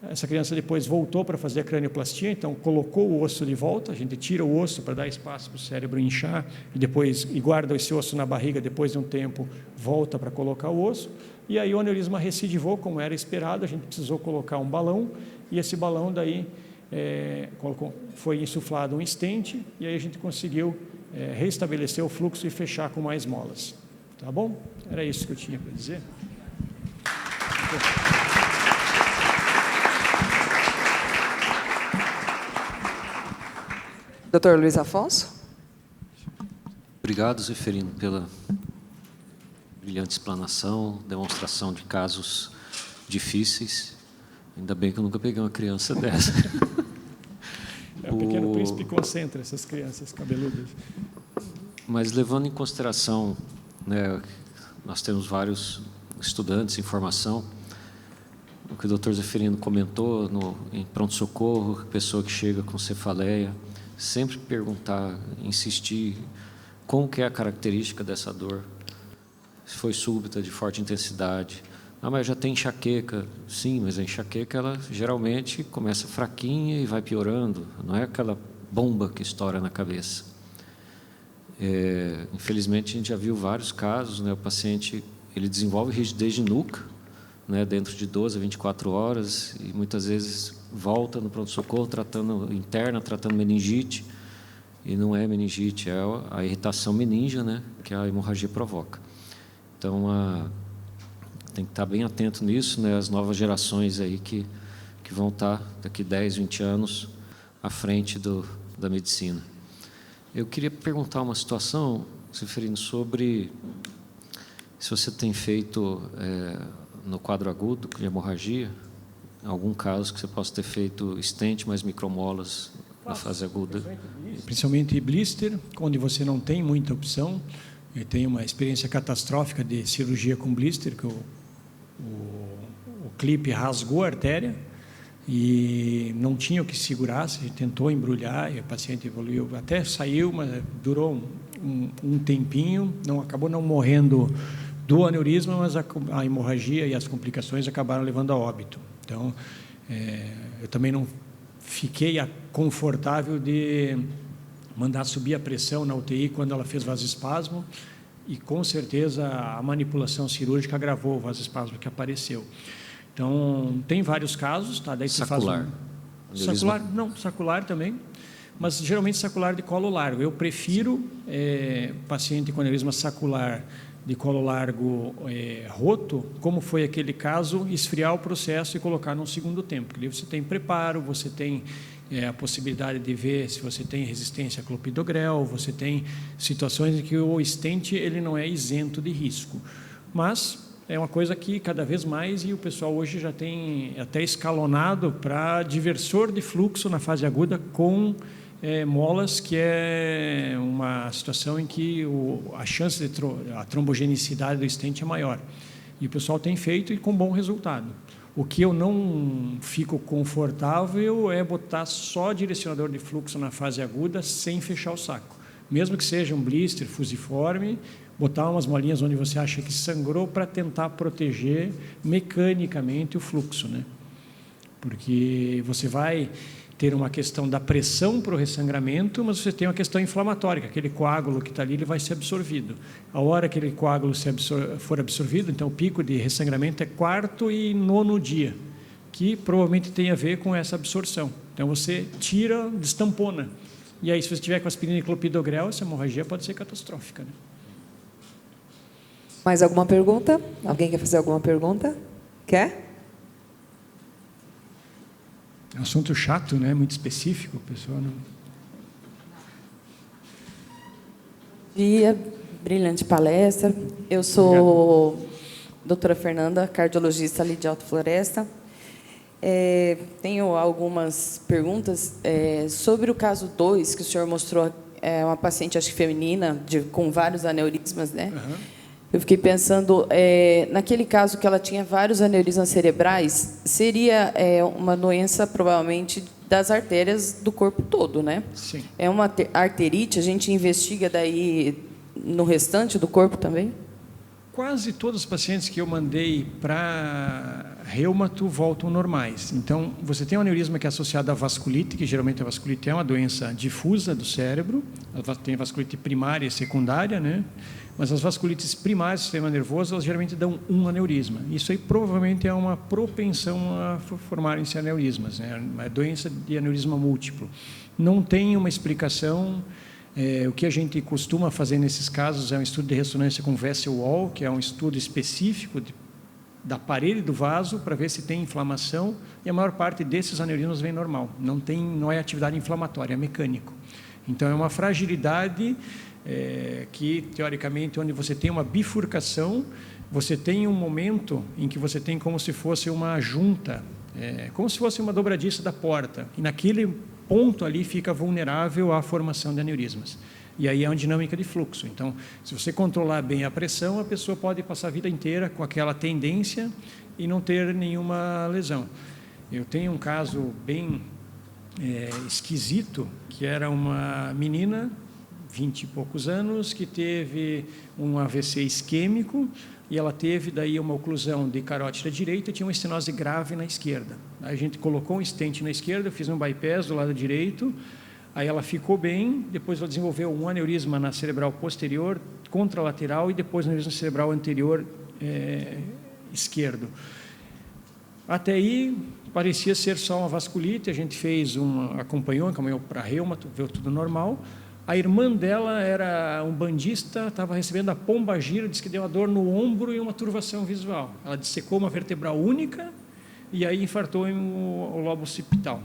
Essa criança depois voltou para fazer a cranioplastia, então colocou o osso de volta, a gente tira o osso para dar espaço para o cérebro inchar e guarda esse osso na barriga, depois de um tempo volta para colocar o osso, e aí o aneurisma recidivou, como era esperado, a gente precisou colocar um balão, e esse balão daí foi insuflado um stent, e aí a gente conseguiu restabelecer o fluxo e fechar com mais molas. Tá bom? Era isso que eu tinha para dizer. Dr. Luiz Afonso. Obrigado, Zeferino, pela brilhante explanação, demonstração de casos difíceis. Ainda bem que eu nunca peguei uma criança dessa. O Pequeno Príncipe concentra essas crianças cabeludas. Mas levando em consideração, né, nós temos vários estudantes em formação, o que o Dr. Zeferino comentou em pronto-socorro, pessoa que chega com cefaleia, sempre perguntar, insistir, como que é a característica dessa dor, se foi súbita, de forte intensidade. Ah, mas já tem enxaqueca. Sim, mas a enxaqueca, ela geralmente começa fraquinha e vai piorando, não é aquela bomba que estoura na cabeça. Infelizmente, a gente já viu vários casos, né, o paciente ele desenvolve rigidez de nuca, né, dentro de 12 a 24 horas, e muitas vezes volta no pronto-socorro tratando meningite, e não é meningite, é a irritação meníngea, né, que a hemorragia provoca. Então, tem que estar bem atento nisso, né? As novas gerações aí que vão estar daqui 10, 20 anos à frente da medicina. Eu queria perguntar uma situação, Zeferino, sobre se você tem feito no quadro agudo de hemorragia, algum caso que você possa ter feito stent mais micromolas na fase aguda. Principalmente blister, onde você não tem muita opção. Eu tenho uma experiência catastrófica de cirurgia com blister, que o clipe rasgou a artéria e não tinha o que segurar, a gente tentou embrulhar e o paciente evoluiu, até saiu, mas durou um tempinho, acabou não morrendo do aneurisma, mas a hemorragia e as complicações acabaram levando a óbito. Então, eu também não fiquei confortável de mandar subir a pressão na UTI quando ela fez vasoespasmo, e com certeza a manipulação cirúrgica agravou o vasoespasmo que apareceu. Então, tem vários casos, tá? Daí sacular. Sacular, não, sacular também, mas geralmente sacular de colo largo. Eu prefiro paciente com aneurisma sacular de colo largo roto, como foi aquele caso, esfriar o processo e colocar num segundo tempo. Ali você tem preparo, você tem a possibilidade de ver se você tem resistência a clopidogrel, você tem situações em que o stent ele não é isento de risco. Mas é uma coisa que cada vez mais, e o pessoal hoje já tem até escalonado para diversor de fluxo na fase aguda com molas, que é uma situação em que a chance de a trombogenicidade do stent é maior. E o pessoal tem feito e com bom resultado. O que eu não fico confortável é botar só direcionador de fluxo na fase aguda sem fechar o saco. Mesmo que seja um blister fusiforme, botar umas molinhas onde você acha que sangrou para tentar proteger mecanicamente o fluxo, né? Porque você vai ter uma questão da pressão para o ressangramento, mas você tem uma questão inflamatória, que aquele coágulo que está ali ele vai ser absorvido. A hora que aquele coágulo for absorvido, então o pico de ressangramento é 4º e 9º dia, que provavelmente tem a ver com essa absorção. Então você tira, destampona. E aí, se você tiver com aspirina e clopidogrel, essa hemorragia pode ser catastrófica, né? Mais alguma pergunta? Alguém quer fazer alguma pergunta? Quer? É um assunto chato, né? Muito específico, o pessoal não... Dia, brilhante palestra. Eu sou doutora Fernanda, cardiologista ali de Alta Floresta. Tenho algumas perguntas sobre o caso 2, que o senhor mostrou, uma paciente, acho que feminina, com vários aneurismas, né? Uhum. Eu fiquei pensando, naquele caso que ela tinha vários aneurismas cerebrais, seria uma doença, provavelmente, das artérias do corpo todo, né? Sim. É uma arterite, a gente investiga daí no restante do corpo também? Quase todos os pacientes que eu mandei para reumato voltam normais. Então, você tem um aneurisma que é associado à vasculite, que geralmente a vasculite é uma doença difusa do cérebro. Tem vasculite primária e secundária, né? Mas as vasculites primárias do sistema nervoso, elas geralmente dão um aneurisma. Isso aí provavelmente é uma propensão a formarem-se aneurismas, né? Uma doença de aneurisma múltiplo. Não tem uma explicação. O que a gente costuma fazer nesses casos é um estudo de ressonância com vessel wall, que é um estudo específico da parede do vaso para ver se tem inflamação, e a maior parte desses aneurismas vem normal. Não é atividade inflamatória, é mecânico. Então, é uma fragilidade que, teoricamente, onde você tem uma bifurcação, você tem um momento em que você tem como se fosse uma junta, como se fosse uma dobradiça da porta, e naquele ponto ali fica vulnerável à formação de aneurismas. E aí é uma dinâmica de fluxo. Então, se você controlar bem a pressão, a pessoa pode passar a vida inteira com aquela tendência e não ter nenhuma lesão. Eu tenho um caso bem esquisito, que era uma menina, 20 e poucos anos, que teve um AVC isquêmico, e ela teve daí uma oclusão de carótida direita e tinha uma estenose grave na esquerda. Aí a gente colocou um stent na esquerda, eu fiz um bypass do lado direito, aí ela ficou bem, depois ela desenvolveu um aneurisma na cerebral posterior, contralateral, e depois um aneurisma cerebral anterior esquerdo. Até aí parecia ser só uma vasculite, a gente fez acompanhou para reumato, viu tudo normal, A irmã dela era um bandista, estava recebendo a pombagira, disse que deu uma dor no ombro e uma turvação visual. Ela dissecou uma vertebral única e aí infartou o lobo occipital.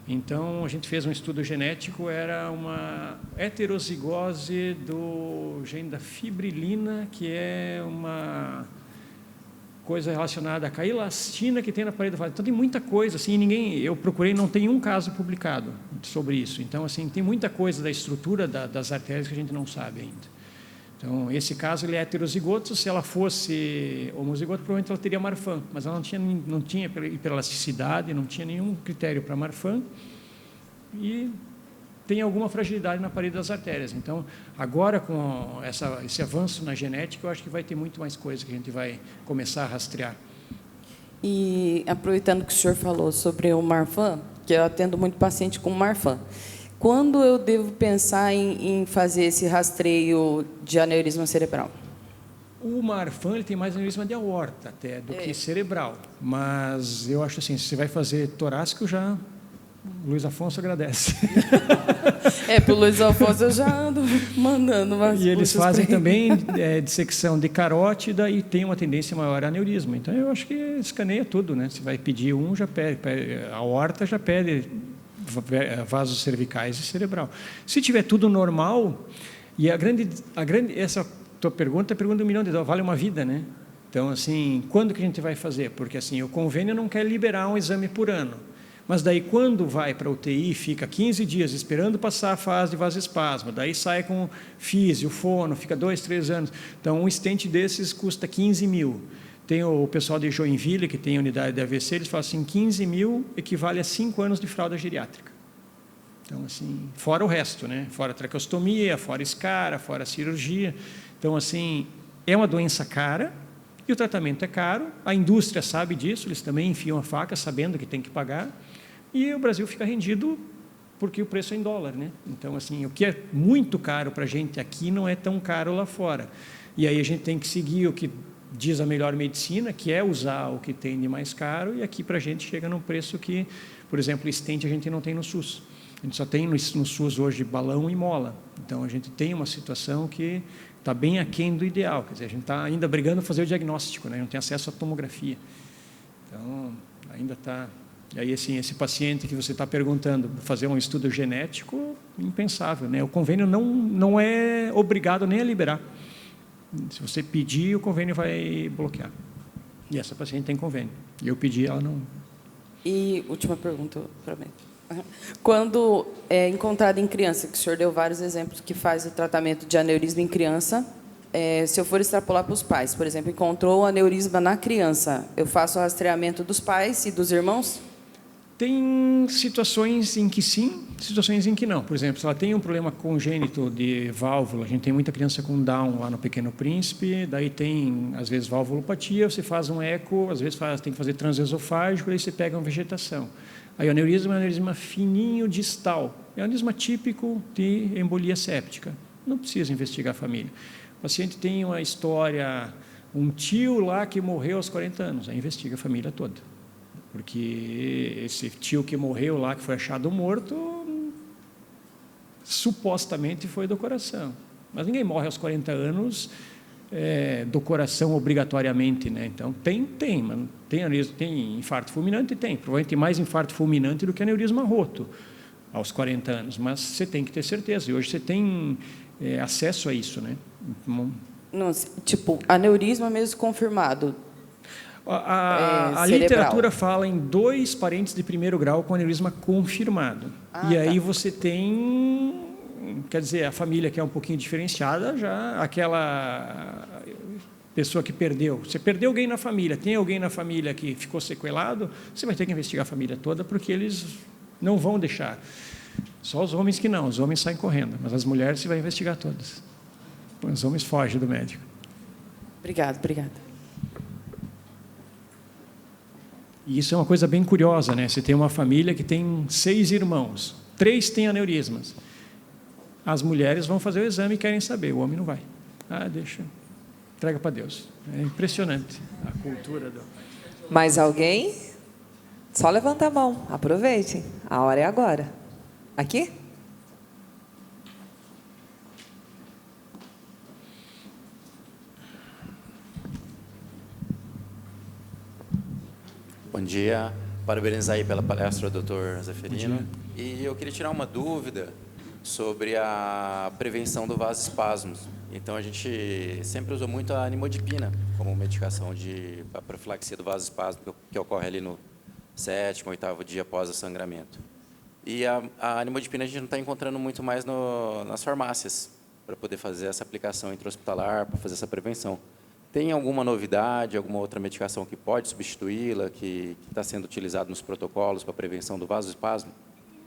Então, a gente fez um estudo genético, era uma heterozigose do gene da fibrilina, que é uma coisa relacionada à elastina que tem na parede do vaso. Então, tem muita coisa, assim, eu procurei, não tem um caso publicado sobre isso. Então, assim, tem muita coisa da estrutura das artérias que a gente não sabe ainda. Então, esse caso, ele é heterozigoto. Se ela fosse homozigoto, provavelmente ela teria Marfan, mas ela não tinha hiperelasticidade, não tinha nenhum critério para Marfan e tem alguma fragilidade na parede das artérias. Então, agora, com esse avanço na genética, eu acho que vai ter muito mais coisa que a gente vai começar a rastrear. E, aproveitando que o senhor falou sobre o Marfan, que eu atendo muito paciente com Marfan, quando eu devo pensar em fazer esse rastreio de aneurisma cerebral? O Marfan ele tem mais aneurisma de aorta até do que cerebral, mas eu acho assim, se você vai fazer torácico, já Luiz Afonso agradece. Para o Luiz Afonso eu já ando mandando umas. E eles fazem também dissecção de carótida e tem uma tendência maior a aneurisma. Então eu acho que escaneia tudo, né? Você vai pedir já pede a aorta já pede vasos cervicais e cerebral. Se tiver tudo normal, e essa tua pergunta é a pergunta de $1 milhão, vale uma vida, né? Então, assim, quando que a gente vai fazer? Porque, assim, o convênio não quer liberar um exame por ano, mas daí quando vai para a UTI, fica 15 dias esperando passar a fase de vasoespasmo, daí sai com físio, fono, fica 2, 3 anos. Então, um stent desses custa 15 mil. Tem o pessoal de Joinville, que tem a unidade de AVC, eles falam assim, 15 mil equivale a 5 anos de fralda geriátrica. Então, assim, fora o resto, né? Fora a traqueostomia, fora escara, fora a cirurgia. Então, assim, é uma doença cara e o tratamento é caro. A indústria sabe disso, eles também enfiam a faca sabendo que tem que pagar. E o Brasil fica rendido porque o preço é em dólar, né? Então, assim, o que é muito caro para a gente aqui não é tão caro lá fora. E aí a gente tem que seguir o que diz a melhor medicina, que é usar o que tem de mais caro, e aqui para a gente chega num preço que, por exemplo, stent a gente não tem no SUS. A gente só tem no SUS hoje balão e mola. Então, a gente tem uma situação que está bem aquém do ideal. Quer dizer, a gente está ainda brigando para fazer o diagnóstico, né? Não tem acesso à tomografia. Então, ainda está... E aí, assim, esse paciente que você está perguntando, fazer um estudo genético, impensável, né? O convênio não é obrigado nem a liberar. Se você pedir, o convênio vai bloquear. E essa paciente tem convênio. E eu pedi, ela não... E última pergunta para mim. Quando é encontrado em criança, que o senhor deu vários exemplos que faz o tratamento de aneurisma em criança, se eu for extrapolar para os pais, por exemplo, encontrou o aneurisma na criança, eu faço o rastreamento dos pais e dos irmãos? Tem situações em que sim, situações em que não. Por exemplo, se ela tem um problema congênito de válvula, a gente tem muita criança com Down lá no Pequeno Príncipe, daí tem, às vezes, valvulopatia, você faz um eco, às vezes tem que fazer transesofágico, aí você pega uma vegetação. Aí o aneurisma é um aneurisma fininho distal, é um aneurisma típico de embolia séptica. Não precisa investigar a família. O paciente tem uma história, um tio lá que morreu aos 40 anos, aí investiga a família toda. Porque esse tio que morreu lá, que foi achado morto, supostamente foi do coração. Mas ninguém morre aos 40 anos do coração obrigatoriamente, né? Então, tem infarto fulminante? Tem. Provavelmente mais infarto fulminante do que aneurisma roto aos 40 anos. Mas você tem que ter certeza. E hoje você tem acesso a isso, né? Não, tipo, aneurisma mesmo confirmado. A literatura fala em 2 parentes de primeiro grau com aneurisma confirmado. E aí você tem, quer dizer, a família que é um pouquinho diferenciada, já aquela pessoa que perdeu. Você perdeu alguém na família, tem alguém na família que ficou sequelado, você vai ter que investigar a família toda, porque eles não vão deixar. Só os homens que não, os homens saem correndo, mas as mulheres você vai investigar todas. Os homens fogem do médico. Obrigada. E isso é uma coisa bem curiosa, né? Você tem uma família que tem 6 irmãos, 3 têm aneurismas. As mulheres vão fazer o exame e querem saber, o homem não vai. Deixa, entrega para Deus. É impressionante a cultura do... Mais alguém? Só levanta a mão, aproveitem. A hora é agora. Aqui? dia. Parabenizar aí pela palestra do Dr. Zeferino. E eu queria tirar uma dúvida sobre a prevenção do vasoespasmos. Então, a gente sempre usou muito a nimodipina como medicação para profilaxia do vasoespasmo, que ocorre ali no 7º, 8º dia após o sangramento. E a nimodipina a gente não está encontrando muito mais nas farmácias para poder fazer essa aplicação intra-hospitalar, para fazer essa prevenção. Tem alguma novidade, alguma outra medicação que pode substituí-la, que está sendo utilizada nos protocolos para prevenção do vasoespasmo?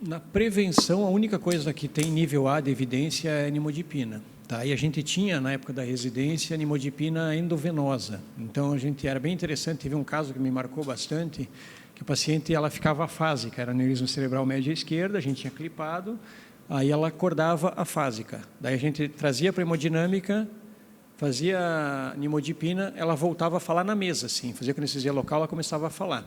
Na prevenção, a única coisa que tem nível A de evidência é a nimodipina. Tá? E a gente tinha, na época da residência, a nimodipina endovenosa. Então, era bem interessante, teve um caso que me marcou bastante, que a paciente ela ficava afásica, era aneurisma cerebral média esquerda, a gente tinha clipado, aí ela acordava afásica. Daí a gente trazia para a hemodinâmica, fazia nimodipina, ela voltava a falar na mesa, assim, fazia com anestesia local, ela começava a falar.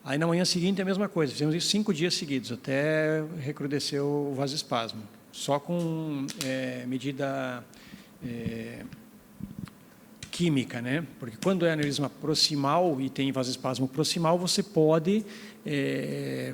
Aí na manhã seguinte a mesma coisa, fizemos isso 5 dias seguidos, até recrudescer o vasoespasmo, só com medida química, né? Porque quando é aneurisma proximal e tem vasoespasmo proximal, você pode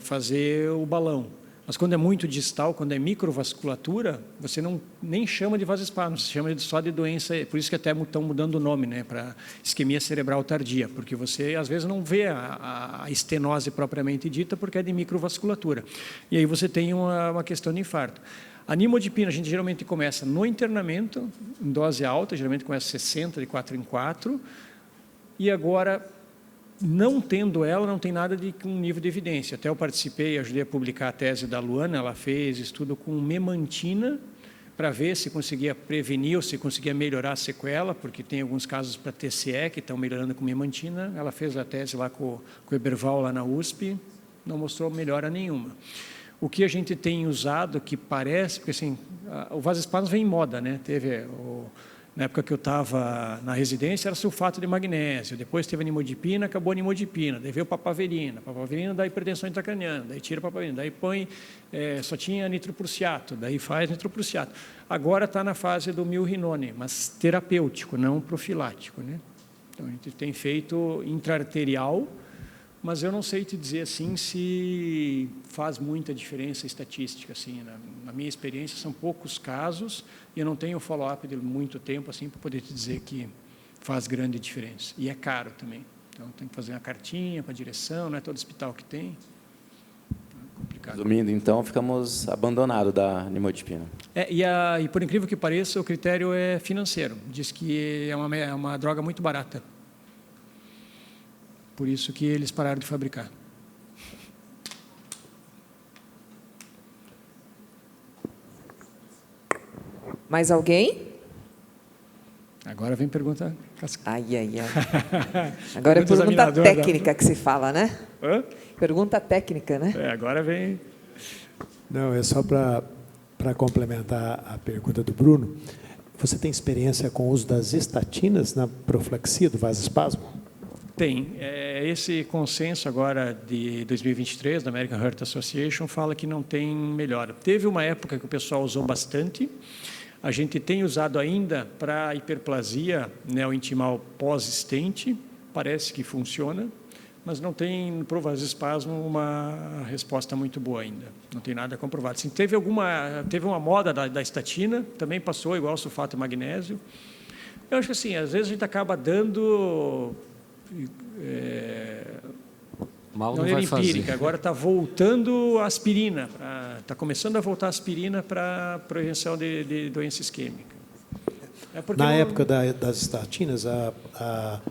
fazer o balão. Mas quando é muito distal, quando é microvasculatura, você nem chama de vasoespasmo, você chama só de doença, por isso que até estão mudando o nome, né, para isquemia cerebral tardia, porque você às vezes não vê a estenose propriamente dita, porque é de microvasculatura. E aí você tem uma questão de infarto. A nimodipina, a gente geralmente começa no internamento, em dose alta, geralmente começa 60 de 4 em 4, e agora, não tendo ela, não tem nada de um nível de evidência. Até eu participei, ajudei a publicar a tese da Luana, ela fez estudo com memantina, para ver se conseguia prevenir ou se conseguia melhorar a sequela, porque tem alguns casos para TCE que estão melhorando com memantina. Ela fez a tese lá com o Eberval, lá na USP, não mostrou melhora nenhuma. O que a gente tem usado, que parece, porque assim, o vasoespasmo vem em moda, né? Na época que eu estava na residência, era sulfato de magnésio, depois teve a nimodipina, acabou a nimodipina, daí veio papaverina dá hipertensão intracraniana, daí tira a papaverina, daí põe, só tinha nitroprussiato, daí faz nitroprussiato. Agora está na fase do milrinone, mas terapêutico, não profilático, né? Então, a gente tem feito intraarterial, mas eu não sei te dizer assim se faz muita diferença estatística. Assim, na minha experiência, são poucos casos e eu não tenho follow-up de muito tempo assim, para poder te dizer que faz grande diferença. E é caro também. Então, tem que fazer uma cartinha para a direção, não é todo hospital que tem. É complicado. Resumindo, então, ficamos abandonados da nimodipina. E por incrível que pareça, o critério é financeiro. Diz que é uma droga muito barata. Por isso que eles pararam de fabricar. Mais alguém? Agora vem pergunta... Ai. Agora é pergunta técnica que se fala, né? Hã? Pergunta técnica, né? Agora vem... Não, é só para complementar a pergunta do Bruno. Você tem experiência com o uso das estatinas na profilaxia do vasoespasmo? Tem. Esse consenso agora de 2023, da American Heart Association, fala que não tem melhora. Teve uma época que o pessoal usou bastante. A gente tem usado ainda para hiperplasia neointimal pós-estente. Parece que funciona, mas não tem para o vasoespasmo uma resposta muito boa ainda. Não tem nada comprovado. Assim, teve uma moda da estatina, também passou igual ao sulfato de magnésio. Eu acho que assim, às vezes a gente acaba dando... Mal não vai empírica. fazer. Agora está voltando a aspirina, está começando a voltar a aspirina para prevenção de doença isquêmica. Na época das estatinas, a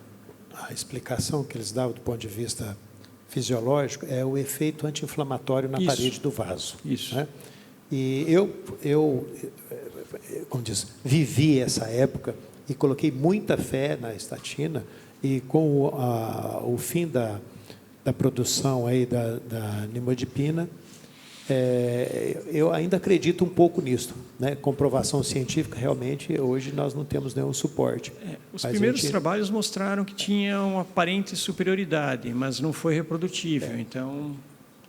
explicação que eles davam do ponto de vista fisiológico é o efeito anti-inflamatório na parede do vaso. Isso. Né? E eu, como diz, vivi essa época e coloquei muita fé na estatina. E com o fim da produção aí da nimodipina, eu ainda acredito um pouco nisso, né? Comprovação científica, realmente, hoje nós não temos nenhum suporte. Os primeiros trabalhos mostraram que tinha uma aparente superioridade, mas não foi reprodutível. Então,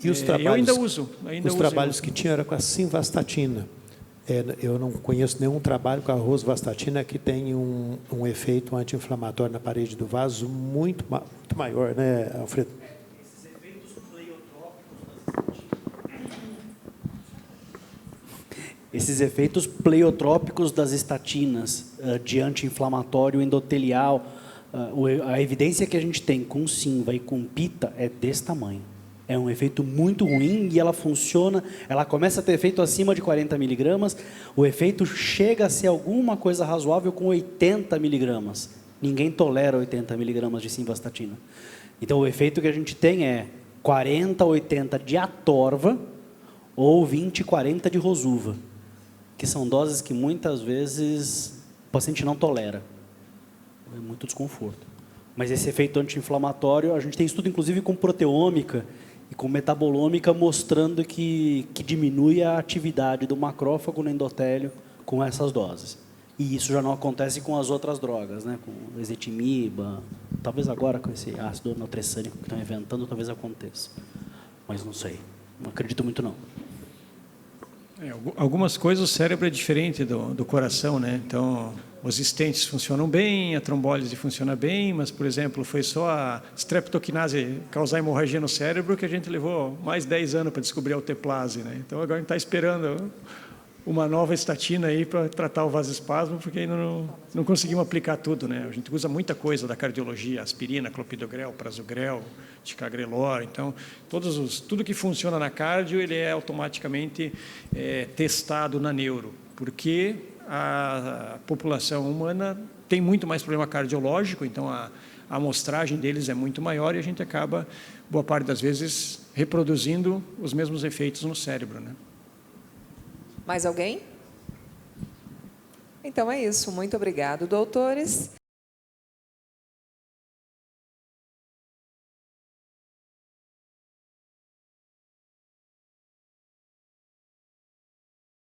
e os trabalhos, eu ainda uso. Os trabalhos que tinham era com a simvastatina. Eu não conheço nenhum trabalho com a rosuvastatina que tem um efeito anti-inflamatório na parede do vaso muito maior, né, Alfredo? Esses efeitos pleiotrópicos das estatinas, de anti-inflamatório endotelial, a evidência que a gente tem com Simva e com Pita é desse tamanho. É um efeito muito ruim e ela funciona, ela começa a ter efeito acima de 40 miligramas, o efeito chega a ser alguma coisa razoável com 80 miligramas. Ninguém tolera 80 miligramas de simvastatina. Então, o efeito que a gente tem é 40, 80 de atorva ou 20, 40 de rosuva, que são doses que muitas vezes o paciente não tolera. É muito desconforto. Mas esse efeito anti-inflamatório, a gente tem estudo inclusive com proteômica e com metabolômica mostrando que diminui a atividade do macrófago no endotélio com essas doses. E isso já não acontece com as outras drogas, né? Com o ezetimiba, talvez agora com esse ácido natressânico que estão inventando, talvez aconteça. Mas não sei, não acredito muito não. Algumas coisas o cérebro é diferente do coração, né? Então, os stents funcionam bem, a trombólise funciona bem, mas, por exemplo, foi só a streptokinase causar hemorragia no cérebro que a gente levou mais 10 anos para descobrir a alteplase, né? Então, agora a gente está esperando uma nova estatina aí para tratar o vasoespasmo, porque ainda não conseguimos aplicar tudo, né? A gente usa muita coisa da cardiologia, aspirina, clopidogrel, prasugrel, ticagrelor. Então, tudo que funciona na cardio, ele é automaticamente testado na neuro, porque a população humana tem muito mais problema cardiológico, então a amostragem deles é muito maior e a gente acaba, boa parte das vezes, reproduzindo os mesmos efeitos no cérebro, né? Mais alguém? Então é isso. Muito obrigado, doutores.